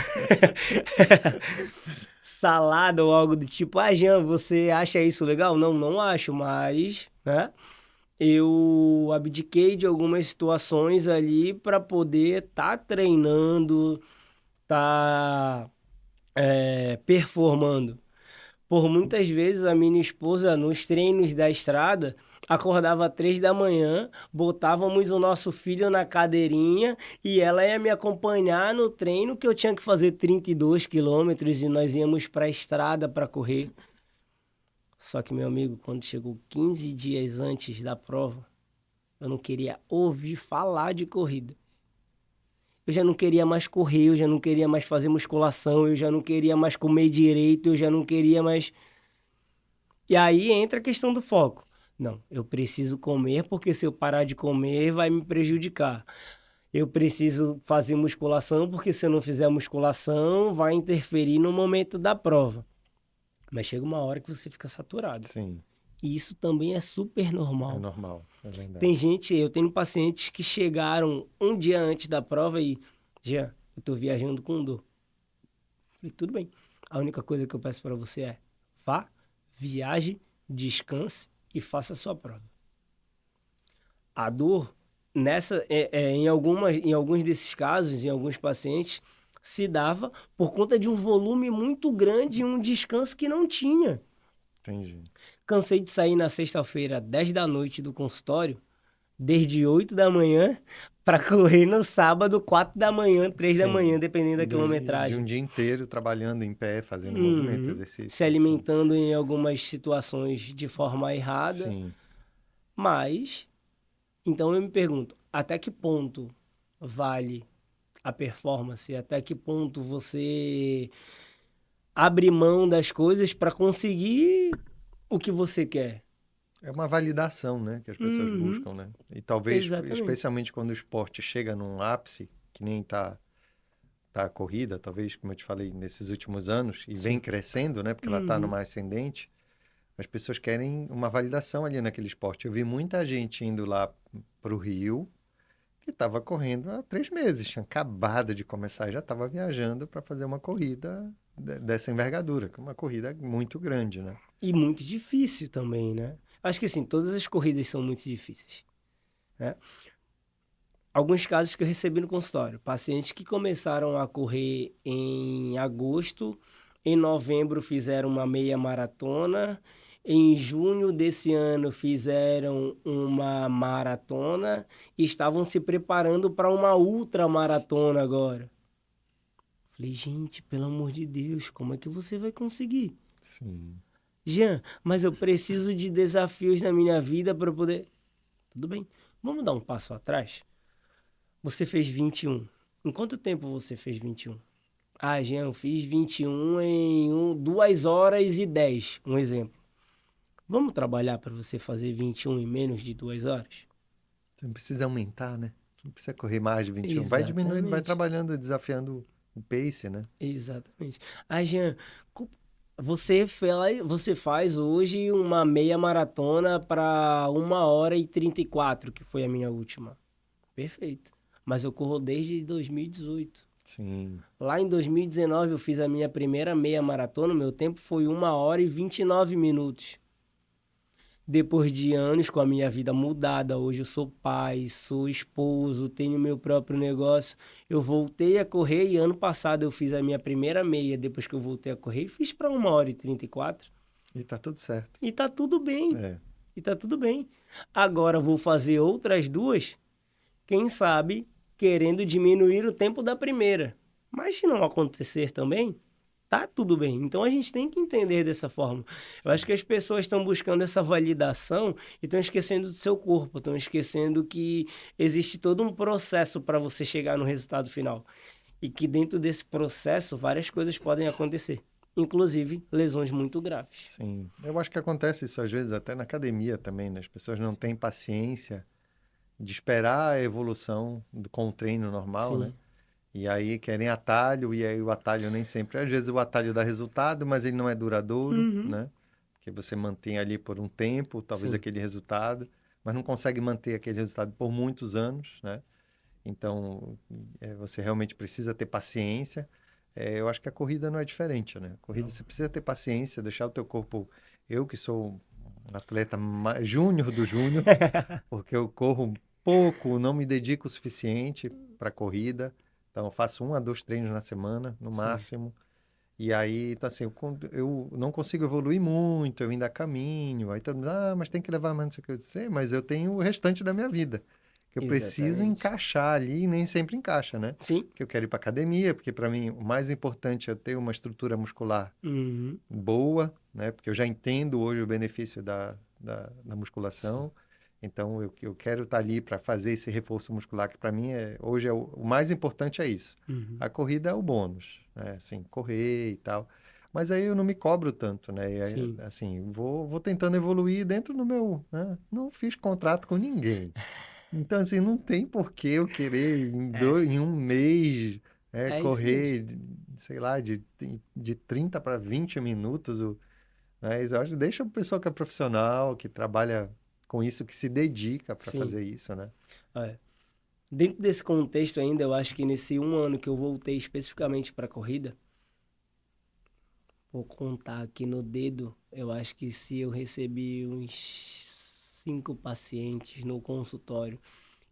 Salada ou algo do tipo. Ah, Jean, você acha isso legal? Não, não acho, mas, né? Eu abdiquei de algumas situações ali para poder estar treinando, estar performando. Por muitas vezes a minha esposa, nos treinos da estrada, acordava às 3 da manhã, botávamos o nosso filho na cadeirinha e ela ia me acompanhar no treino que eu tinha que fazer 32 quilômetros e nós íamos para a estrada para correr. Só que, meu amigo, quando chegou 15 dias antes da prova, eu não queria ouvir falar de corrida. Eu já não queria mais correr, eu já não queria mais fazer musculação, eu já não queria mais comer direito, eu já não queria mais. E aí entra a questão do foco. Não, eu preciso comer porque se eu parar de comer vai me prejudicar. Eu preciso fazer musculação porque se eu não fizer musculação vai interferir no momento da prova. Mas chega uma hora que você fica saturado. Sim, E isso também é super é normal. normal, é Tem verdade. gente, eu tenho pacientes que chegaram um dia antes da prova e, Jean, eu tô viajando com dor. Falei, tudo bem. A única coisa que eu peço para você é vá, viaje, descanse e faça a sua prova. A dor, em alguns desses casos, em alguns pacientes, se dava por conta de um volume muito grande e um descanso que não tinha. Entendi. Cansei de sair na sexta-feira, 10 da noite do consultório, desde 8 da manhã, para correr no sábado, 4 da manhã, 3 da manhã, Sim, dependendo da de um quilometragem. dia inteiro trabalhando em pé, fazendo movimento, Uhum. Se exercício, sim. alimentando em algumas situações de forma errada, Sim, mas então eu me pergunto, até que ponto vale a performance? Até que ponto você abre mão das coisas para conseguir o que você quer? é uma validação, né, que as pessoas Uhum, buscam, né? E talvez, exatamente. especialmente quando o esporte chega num ápice, que nem tá a corrida, talvez, como eu te falei, nesses últimos anos, e vem Sim. crescendo, né, porque ela está Uhum. numa ascendente, as pessoas querem uma validação ali naquele esporte. Eu vi muita gente indo lá para o Rio, que estava correndo há 3 meses, tinha acabado de começar e já estava viajando para fazer uma corrida dessa envergadura, que é uma corrida muito grande, né? E muito difícil também, né? Acho que assim, todas as corridas são muito difíceis, né? Alguns casos que eu recebi no consultório, pacientes que começaram a correr em agosto, em novembro fizeram uma meia maratona, em junho desse ano fizeram uma maratona e estavam se preparando para uma ultramaratona agora. Falei, gente, pelo amor de Deus, como é que você vai conseguir? Sim. Jean, mas eu preciso de desafios na minha vida para poder... Tudo bem, vamos dar um passo atrás? Você fez 21. Em quanto tempo você fez 21? Ah, Jean, eu fiz 21 em 2 horas e 10, um exemplo. Vamos trabalhar para você fazer 21 em menos de 2 horas? Você não precisa aumentar, né? Não precisa correr mais de 21. Vai diminuindo, vai Exatamente. trabalhando, desafiando o pace, né? Exatamente. Ah, Jean, você faz hoje uma meia maratona para 1 hora e 34, que foi a minha última. Perfeito. Mas eu corro desde 2018. Sim, Lá em 2019 eu fiz a minha primeira meia maratona, meu tempo foi 1 hora e 29 minutos. Depois de anos com a minha vida mudada, hoje eu sou pai, sou esposo, tenho meu próprio negócio. Eu voltei a correr e ano passado eu fiz a minha primeira meia. Depois que eu voltei a correr, fiz para 1 hora e 34. e tá tudo certo. E tá tudo bem. É, E tá tudo bem. Agora vou fazer outras duas, quem sabe querendo diminuir o tempo da primeira. Mas se não acontecer também, tá tudo bem. Então a gente tem que entender dessa forma. Eu acho sim. que as pessoas estão buscando essa validação e estão esquecendo do seu corpo, estão esquecendo que existe todo um processo para você chegar no resultado final. E que dentro desse processo várias coisas podem acontecer, inclusive lesões muito graves. Sim. Eu acho que acontece isso às vezes até na academia também, né? As pessoas não têm paciência de esperar a evolução com o treino normal, né? Sim. E aí querem atalho, e aí o atalho nem sempre. Às vezes o atalho dá resultado, mas ele não é duradouro, Uhum. né? Porque você mantém ali por um tempo, talvez Sim. aquele resultado, mas não consegue manter aquele resultado por muitos anos, né? Então, você realmente precisa ter paciência. Eu acho que a corrida não é diferente, né? A corrida Não. você precisa ter paciência, deixar o teu corpo... Eu que sou um atleta júnior do júnior, porque eu corro pouco, não me dedico o suficiente para a corrida. Então, eu faço 1 a 2 treinos na semana, no Sim. máximo. E aí, então assim, eu não consigo evoluir muito, eu ainda caminho. Aí todo mundo, mas tem que levar mais não sei o que eu disse, mas eu tenho o restante da minha vida, que eu preciso Exatamente. encaixar ali e nem sempre encaixa, né? Sim. Que eu quero ir para academia, porque para mim o mais importante é eu ter uma estrutura muscular Uhum. boa, né? Porque eu já entendo hoje o benefício da Sim. musculação. Então, eu quero estar ali para fazer esse reforço muscular, que para mim hoje o mais importante é isso. Uhum. A corrida é o bônus, né? Assim, correr e tal. Mas aí eu não me cobro tanto, né? E aí, Sim. assim, vou tentando evoluir dentro do meu, né? Não fiz contrato com ninguém. Então, assim, não tem por que eu querer É. em um mês É isso mesmo. correr, sei lá, de 30 para 20 minutos. Mas eu acho, deixa a pessoa que é profissional, que trabalha com isso, que se dedica para Sim. fazer isso, né? É. Dentro desse contexto ainda, eu acho que nesse 1 ano que eu voltei especificamente para a corrida, vou contar aqui no dedo, eu acho que se eu recebi uns 5 pacientes no consultório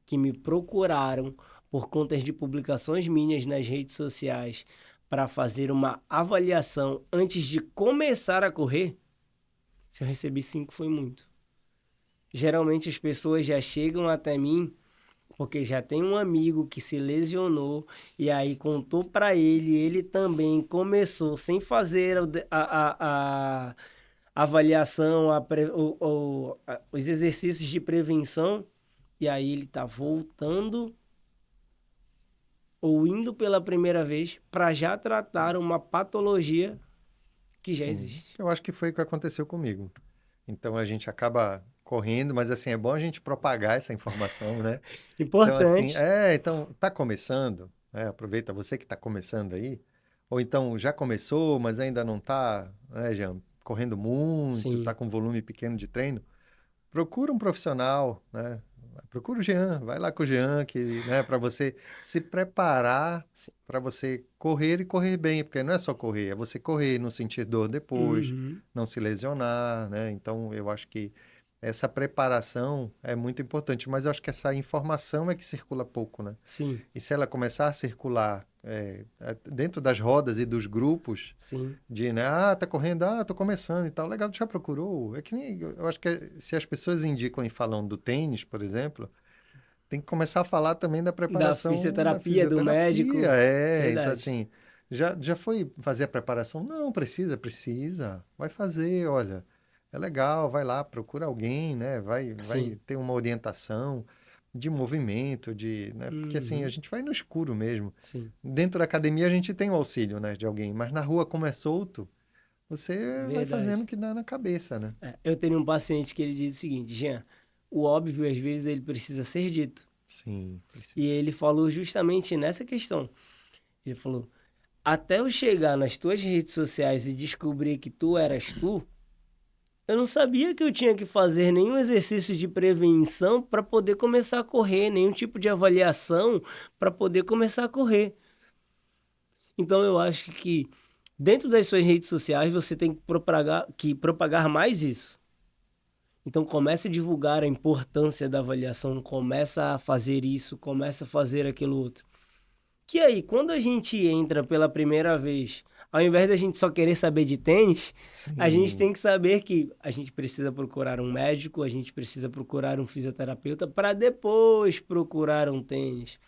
que me procuraram por contas de publicações minhas nas redes sociais para fazer uma avaliação antes de começar a correr, se eu recebi 5 foi muito. Geralmente as pessoas já chegam até mim porque já tem um amigo que se lesionou e aí contou para ele também começou sem fazer a avaliação, os exercícios de prevenção, e aí ele tá voltando ou indo pela primeira vez para já tratar uma patologia que já Sim, existe. eu acho que foi o que aconteceu comigo. Então a gente acaba correndo, mas assim, é bom a gente propagar essa informação, né? Então, assim, Importante. então, tá começando, né? Aproveita você que tá começando aí, ou então já começou, mas ainda não tá, né, Jean, correndo muito, tá Sim, com volume pequeno de treino. Procura um profissional, né? Procura o Jean, vai lá com o Jean, que, né, para você se preparar sim. para você correr e correr bem, porque não é só correr, é você correr, não sentir dor depois, Uhum. não se lesionar, né? Então, eu acho que essa preparação é muito importante, mas eu acho que essa informação é que circula pouco, né? Sim, E se ela começar a circular dentro das rodas e dos grupos, sim. de, né, tá correndo, tô começando e tal. Legal, tu já procurou? É que nem, eu acho que se as pessoas indicam e falam do tênis, por exemplo, tem que começar a falar também da Da preparação da fisioterapia do fisioterapia. médico, Então verdade. assim, Já foi fazer a preparação? Não, precisa. Vai fazer, olha. É legal, vai lá, procura alguém, né? Vai Sim. ter uma orientação de movimento, né? Porque assim, a Uhum. gente vai no escuro mesmo. Sim. Dentro da academia a gente tem o auxílio, né, de alguém, mas na rua, como é solto, você vai fazendo Verdade. o que dá na cabeça, né? É, eu tenho um paciente que ele diz o seguinte, Jean, o óbvio às vezes ele precisa ser dito. Sim, E precisa. ele falou justamente nessa questão. Ele falou, até eu chegar nas tuas redes sociais e descobrir que tu eras tu, eu não sabia que eu tinha que fazer nenhum exercício de prevenção para poder começar a correr, nenhum tipo de avaliação para poder começar a correr. Então eu acho que dentro das suas redes sociais você tem que propagar mais isso. Então comece a divulgar a importância da avaliação, começa a fazer isso, começa a fazer aquilo outro. Que aí, quando a gente entra pela primeira vez, ao invés da gente só querer saber de tênis, a gente Sim, tem que saber que a gente precisa procurar um médico, a gente precisa procurar um fisioterapeuta para depois procurar um tênis.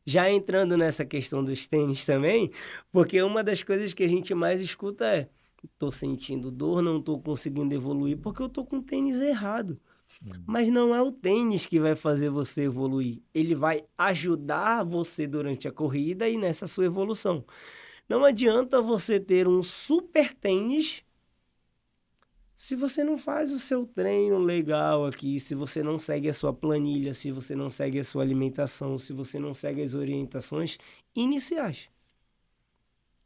Já entrando nessa questão dos tênis também, porque uma das coisas que a gente mais escuta é: tô sentindo dor, não tô conseguindo evoluir porque eu tô com o tênis errado. sim. Mas não é o tênis que vai fazer você evoluir. Ele vai ajudar você durante a corrida e nessa sua evolução. Não adianta você ter um super tênis se você não faz o seu treino legal aqui, se você não segue a sua planilha, se você não segue a sua alimentação, se você não segue as orientações iniciais.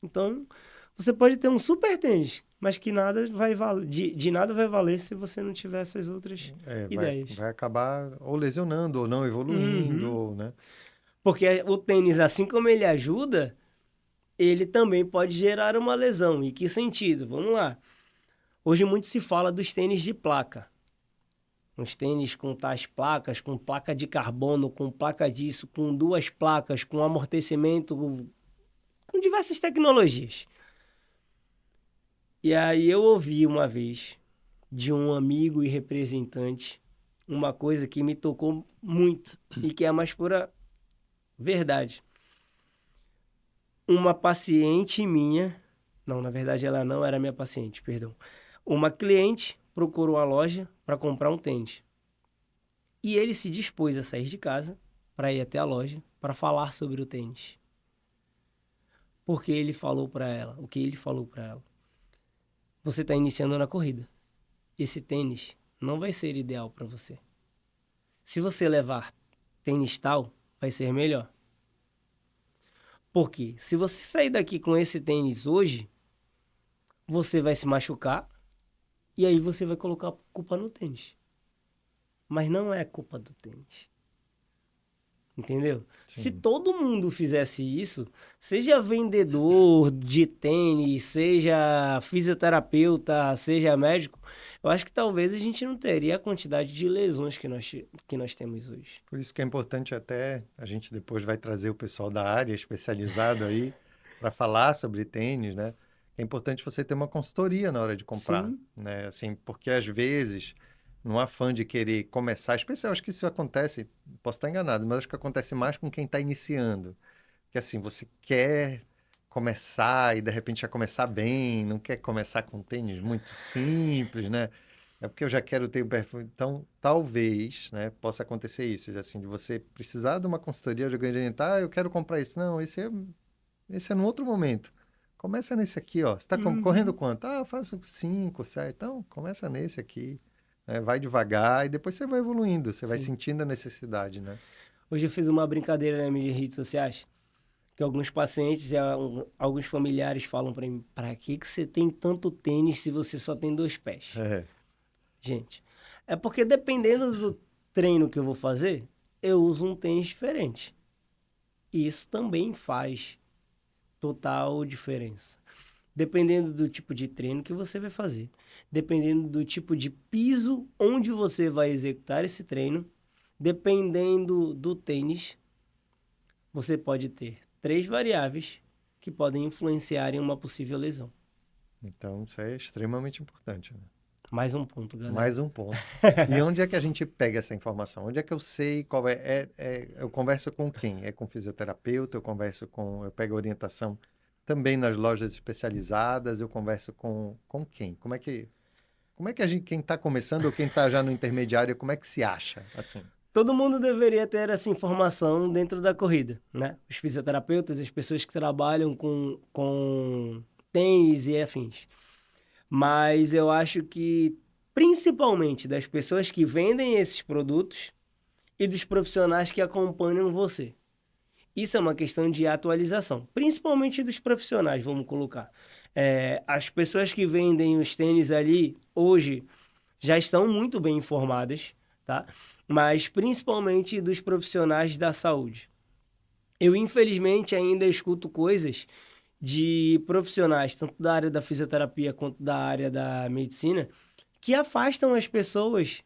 Então, você pode ter um super tênis, mas que nada vai valer, de nada vai valer se você não tiver essas outras É, ideias. vai acabar ou lesionando, ou não evoluindo, Uhum. ou, né? Porque o tênis, assim como ele ajuda, ele também pode gerar uma lesão. Em que sentido? Vamos lá. Hoje muito se fala dos tênis de placa. Uns tênis com tais placas, com placa de carbono, com placa disso, com duas placas, com amortecimento, com diversas tecnologias. E aí eu ouvi uma vez de um amigo e representante uma coisa que me tocou muito e que é a mais pura verdade. Uma paciente minha, não, na verdade ela não era minha paciente, perdão. Uma cliente procurou a loja para comprar um tênis. E ele se dispôs a sair de casa para ir até a loja para falar sobre o tênis. Porque ele falou para ela, o que ele falou para ela? Você está iniciando na corrida. Esse tênis não vai ser ideal para você. Se você levar tênis tal, vai ser melhor. Porque se você sair daqui com esse tênis hoje, você vai se machucar e aí você vai colocar a culpa no tênis. Mas não é culpa do tênis. Entendeu? Se Sim. todo mundo fizesse isso, seja vendedor de tênis, seja fisioterapeuta, seja médico, eu acho que talvez a gente não teria a quantidade de lesões que nós temos hoje. Por isso que é importante até, a gente depois vai trazer o pessoal da área especializado aí para falar sobre tênis, né? É importante você ter uma consultoria na hora de comprar, Sim. né? Assim, porque às vezes, no afã de querer começar, especial, acho que isso acontece, posso estar enganado, mas acho que acontece mais com quem está iniciando. Que assim, você quer começar e de repente já começar bem, não quer começar com tênis muito simples, né? É porque eu já quero ter o perfume. Então, talvez, né, possa acontecer isso, assim, de você precisar de uma consultoria de alguém orientar, eu quero comprar isso. Não, esse é num outro momento. Começa nesse aqui, ó. Você está correndo Uhum. quanto? Ah, eu faço 5, 7. Então, começa nesse aqui, né? Vai devagar e depois você vai evoluindo, você vai Sim. sentindo a necessidade, né? Hoje eu fiz uma brincadeira nas minhas redes sociais, que alguns pacientes e alguns familiares falam para mim, para que você tem tanto tênis se você só tem dois pés? É, Gente, é porque dependendo do treino que eu vou fazer, eu uso um tênis diferente. E isso também faz total diferença. Dependendo do tipo de treino que você vai fazer, dependendo do tipo de piso onde você vai executar esse treino, dependendo do tênis, você pode ter três variáveis que podem influenciar em uma possível lesão. então isso é extremamente importante, né? Mais um ponto, galera. Mais um ponto. E onde é que a gente pega essa informação? Onde é que eu sei qual eu converso com quem? É com fisioterapeuta, eu pego orientação também nas lojas especializadas? Eu converso com quem? Como é que a gente, quem está começando ou quem está já no intermediário, como é que se acha, assim? Todo mundo deveria ter essa informação dentro da corrida, né? Os fisioterapeutas, as pessoas que trabalham com tênis e afins. Mas eu acho que, principalmente das pessoas que vendem esses produtos e dos profissionais que acompanham você. Isso é uma questão de atualização, principalmente dos profissionais, vamos colocar. As pessoas que vendem os tênis ali, hoje, já estão muito bem informadas, tá? Mas principalmente dos profissionais da saúde. Eu, infelizmente, ainda escuto coisas de profissionais, tanto da área da fisioterapia quanto da área da medicina, que afastam as pessoas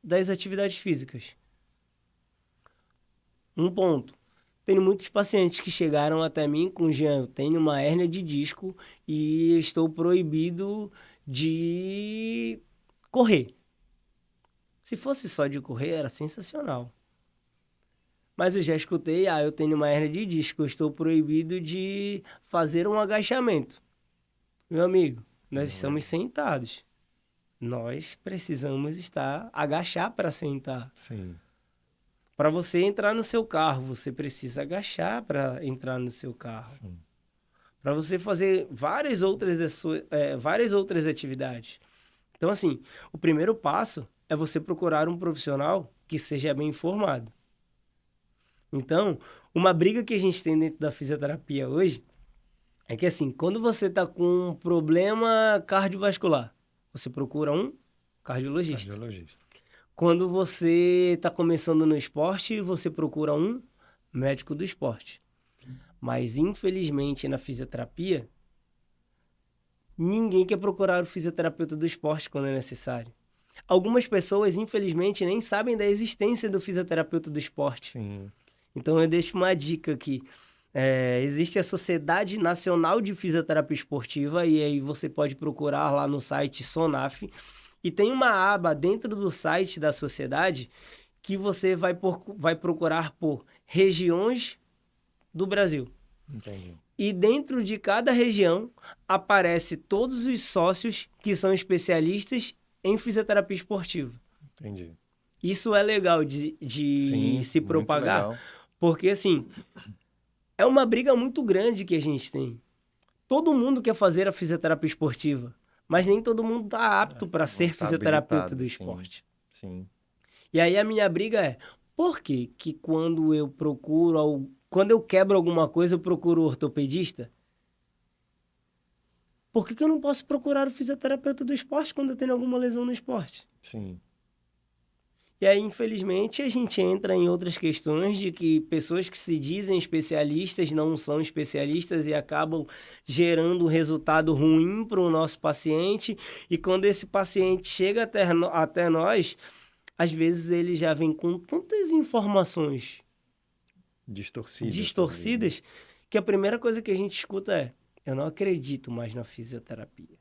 das atividades físicas. Um ponto. Tenho muitos pacientes que chegaram até mim com: Jean, eu tenho uma hérnia de disco e estou proibido de correr. Se fosse só de correr, era sensacional. Mas eu já escutei: eu tenho uma hérnia de disco, eu estou proibido de fazer um agachamento. Meu amigo, nós estamos sentados. Nós precisamos agachar para sentar. Sim. Para você entrar no seu carro, você precisa agachar para entrar no seu carro. Para você fazer várias outras atividades. Então, assim, o primeiro passo é você procurar um profissional que seja bem informado. Então, uma briga que a gente tem dentro da fisioterapia hoje é que, assim, quando você está com um problema cardiovascular, você procura um cardiologista. Quando você está começando no esporte, você procura um médico do esporte. Mas, infelizmente, na fisioterapia, ninguém quer procurar o fisioterapeuta do esporte quando é necessário. Algumas pessoas, infelizmente, nem sabem da existência do fisioterapeuta do esporte. Sim. Então, eu deixo uma dica aqui. Existe a Sociedade Nacional de Fisioterapia Esportiva, e aí você pode procurar lá no site SONAF. E tem uma aba dentro do site da sociedade que você vai procurar por regiões do Brasil. Entendi. E dentro de cada região aparece todos os sócios que são especialistas em fisioterapia esportiva. Entendi. Isso é legal de Sim, se propagar, muito legal. porque, assim, é uma briga muito grande que a gente tem. Todo mundo quer fazer a fisioterapia esportiva, mas nem todo mundo está apto para ser fisioterapeuta do esporte. Sim. E aí a minha briga é: por que quando eu quebro alguma coisa, eu procuro o ortopedista? Por que eu não posso procurar o fisioterapeuta do esporte quando eu tenho alguma lesão no esporte? Sim. E aí, infelizmente, a gente entra em outras questões de que pessoas que se dizem especialistas não são especialistas e acabam gerando um resultado ruim para o nosso paciente. E quando esse paciente chega até nós, às vezes ele já vem com tantas informações distorcidas que a primeira coisa que a gente escuta é: eu não acredito mais na fisioterapia.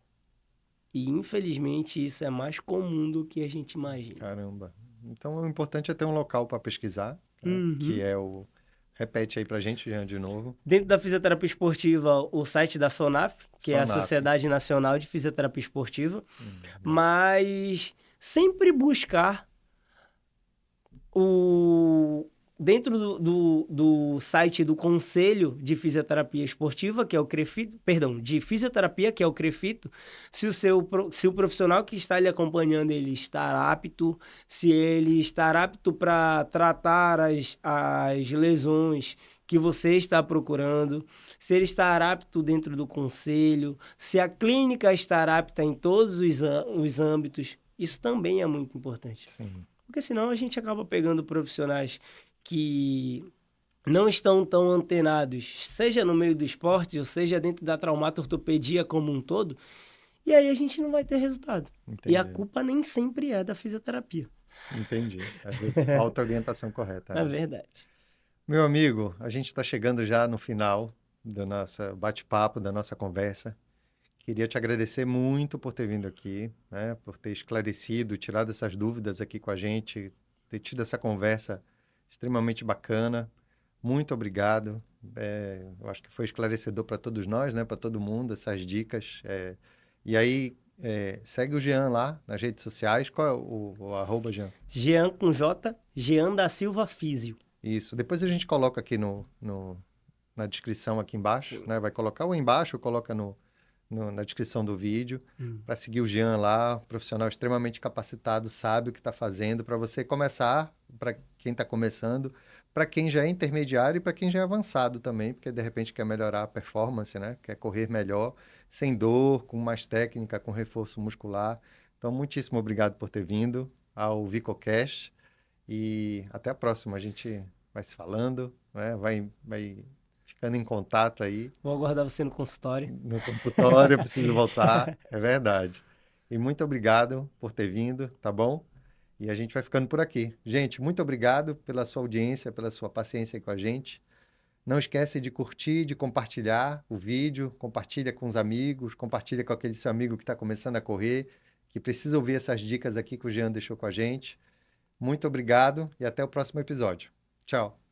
E, infelizmente, isso é mais comum do que a gente imagina. Caramba. Então, o importante é ter um local para pesquisar, né? Que é o... Repete aí pra gente, Jean, de novo. Dentro da fisioterapia esportiva, o site da SONAF, que é a Sociedade Nacional de Fisioterapia Esportiva. Mas sempre buscar dentro do site do Conselho de Fisioterapia Esportiva, que é o CREFITO, de fisioterapia, que é o CREFITO, se o profissional que está lhe acompanhando ele está apto, se ele está apto para tratar as lesões que você está procurando, se ele está apto dentro do conselho, se a clínica está apta em todos os âmbitos. Isso também é muito importante. Sim. Porque senão a gente acaba pegando profissionais que não estão tão antenados, seja no meio do esporte, ou seja dentro da traumato-ortopedia como um todo, e aí a gente não vai ter resultado. Entendi. E a culpa nem sempre é da fisioterapia. Entendi. Às vezes falta a orientação correta. É verdade. Meu amigo, a gente está chegando já no final do nosso bate-papo, da nossa conversa. Queria te agradecer muito por ter vindo aqui, né? Por ter esclarecido, tirado essas dúvidas aqui com a gente, ter tido essa conversa extremamente bacana. Muito obrigado. Eu acho que foi esclarecedor para todos nós, né? Para todo mundo, essas dicas. E aí, segue o Jean lá nas redes sociais. Qual é o arroba, Jean? Jean com J, Jean da Silva Físio. Isso. Depois a gente coloca aqui na descrição aqui embaixo, né? Vai colocar ou embaixo, coloca na descrição do vídeo, para seguir o Jean lá, profissional extremamente capacitado, sabe o que está fazendo, para você começar, para quem está começando, para quem já é intermediário e para quem já é avançado também, porque de repente quer melhorar a performance, né? Quer correr melhor, sem dor, com mais técnica, com reforço muscular. Então, muitíssimo obrigado por ter vindo ao VicoCast e até a próxima. A gente vai se falando, né? Vai ficando em contato aí. Vou aguardar você no consultório. No consultório, eu preciso voltar, é verdade. E muito obrigado por ter vindo, tá bom? E a gente vai ficando por aqui. Gente, muito obrigado pela sua audiência, pela sua paciência aí com a gente. Não esquece de curtir, de compartilhar o vídeo, compartilha com os amigos, compartilha com aquele seu amigo que está começando a correr, que precisa ouvir essas dicas aqui que o Jean deixou com a gente. Muito obrigado e até o próximo episódio. Tchau!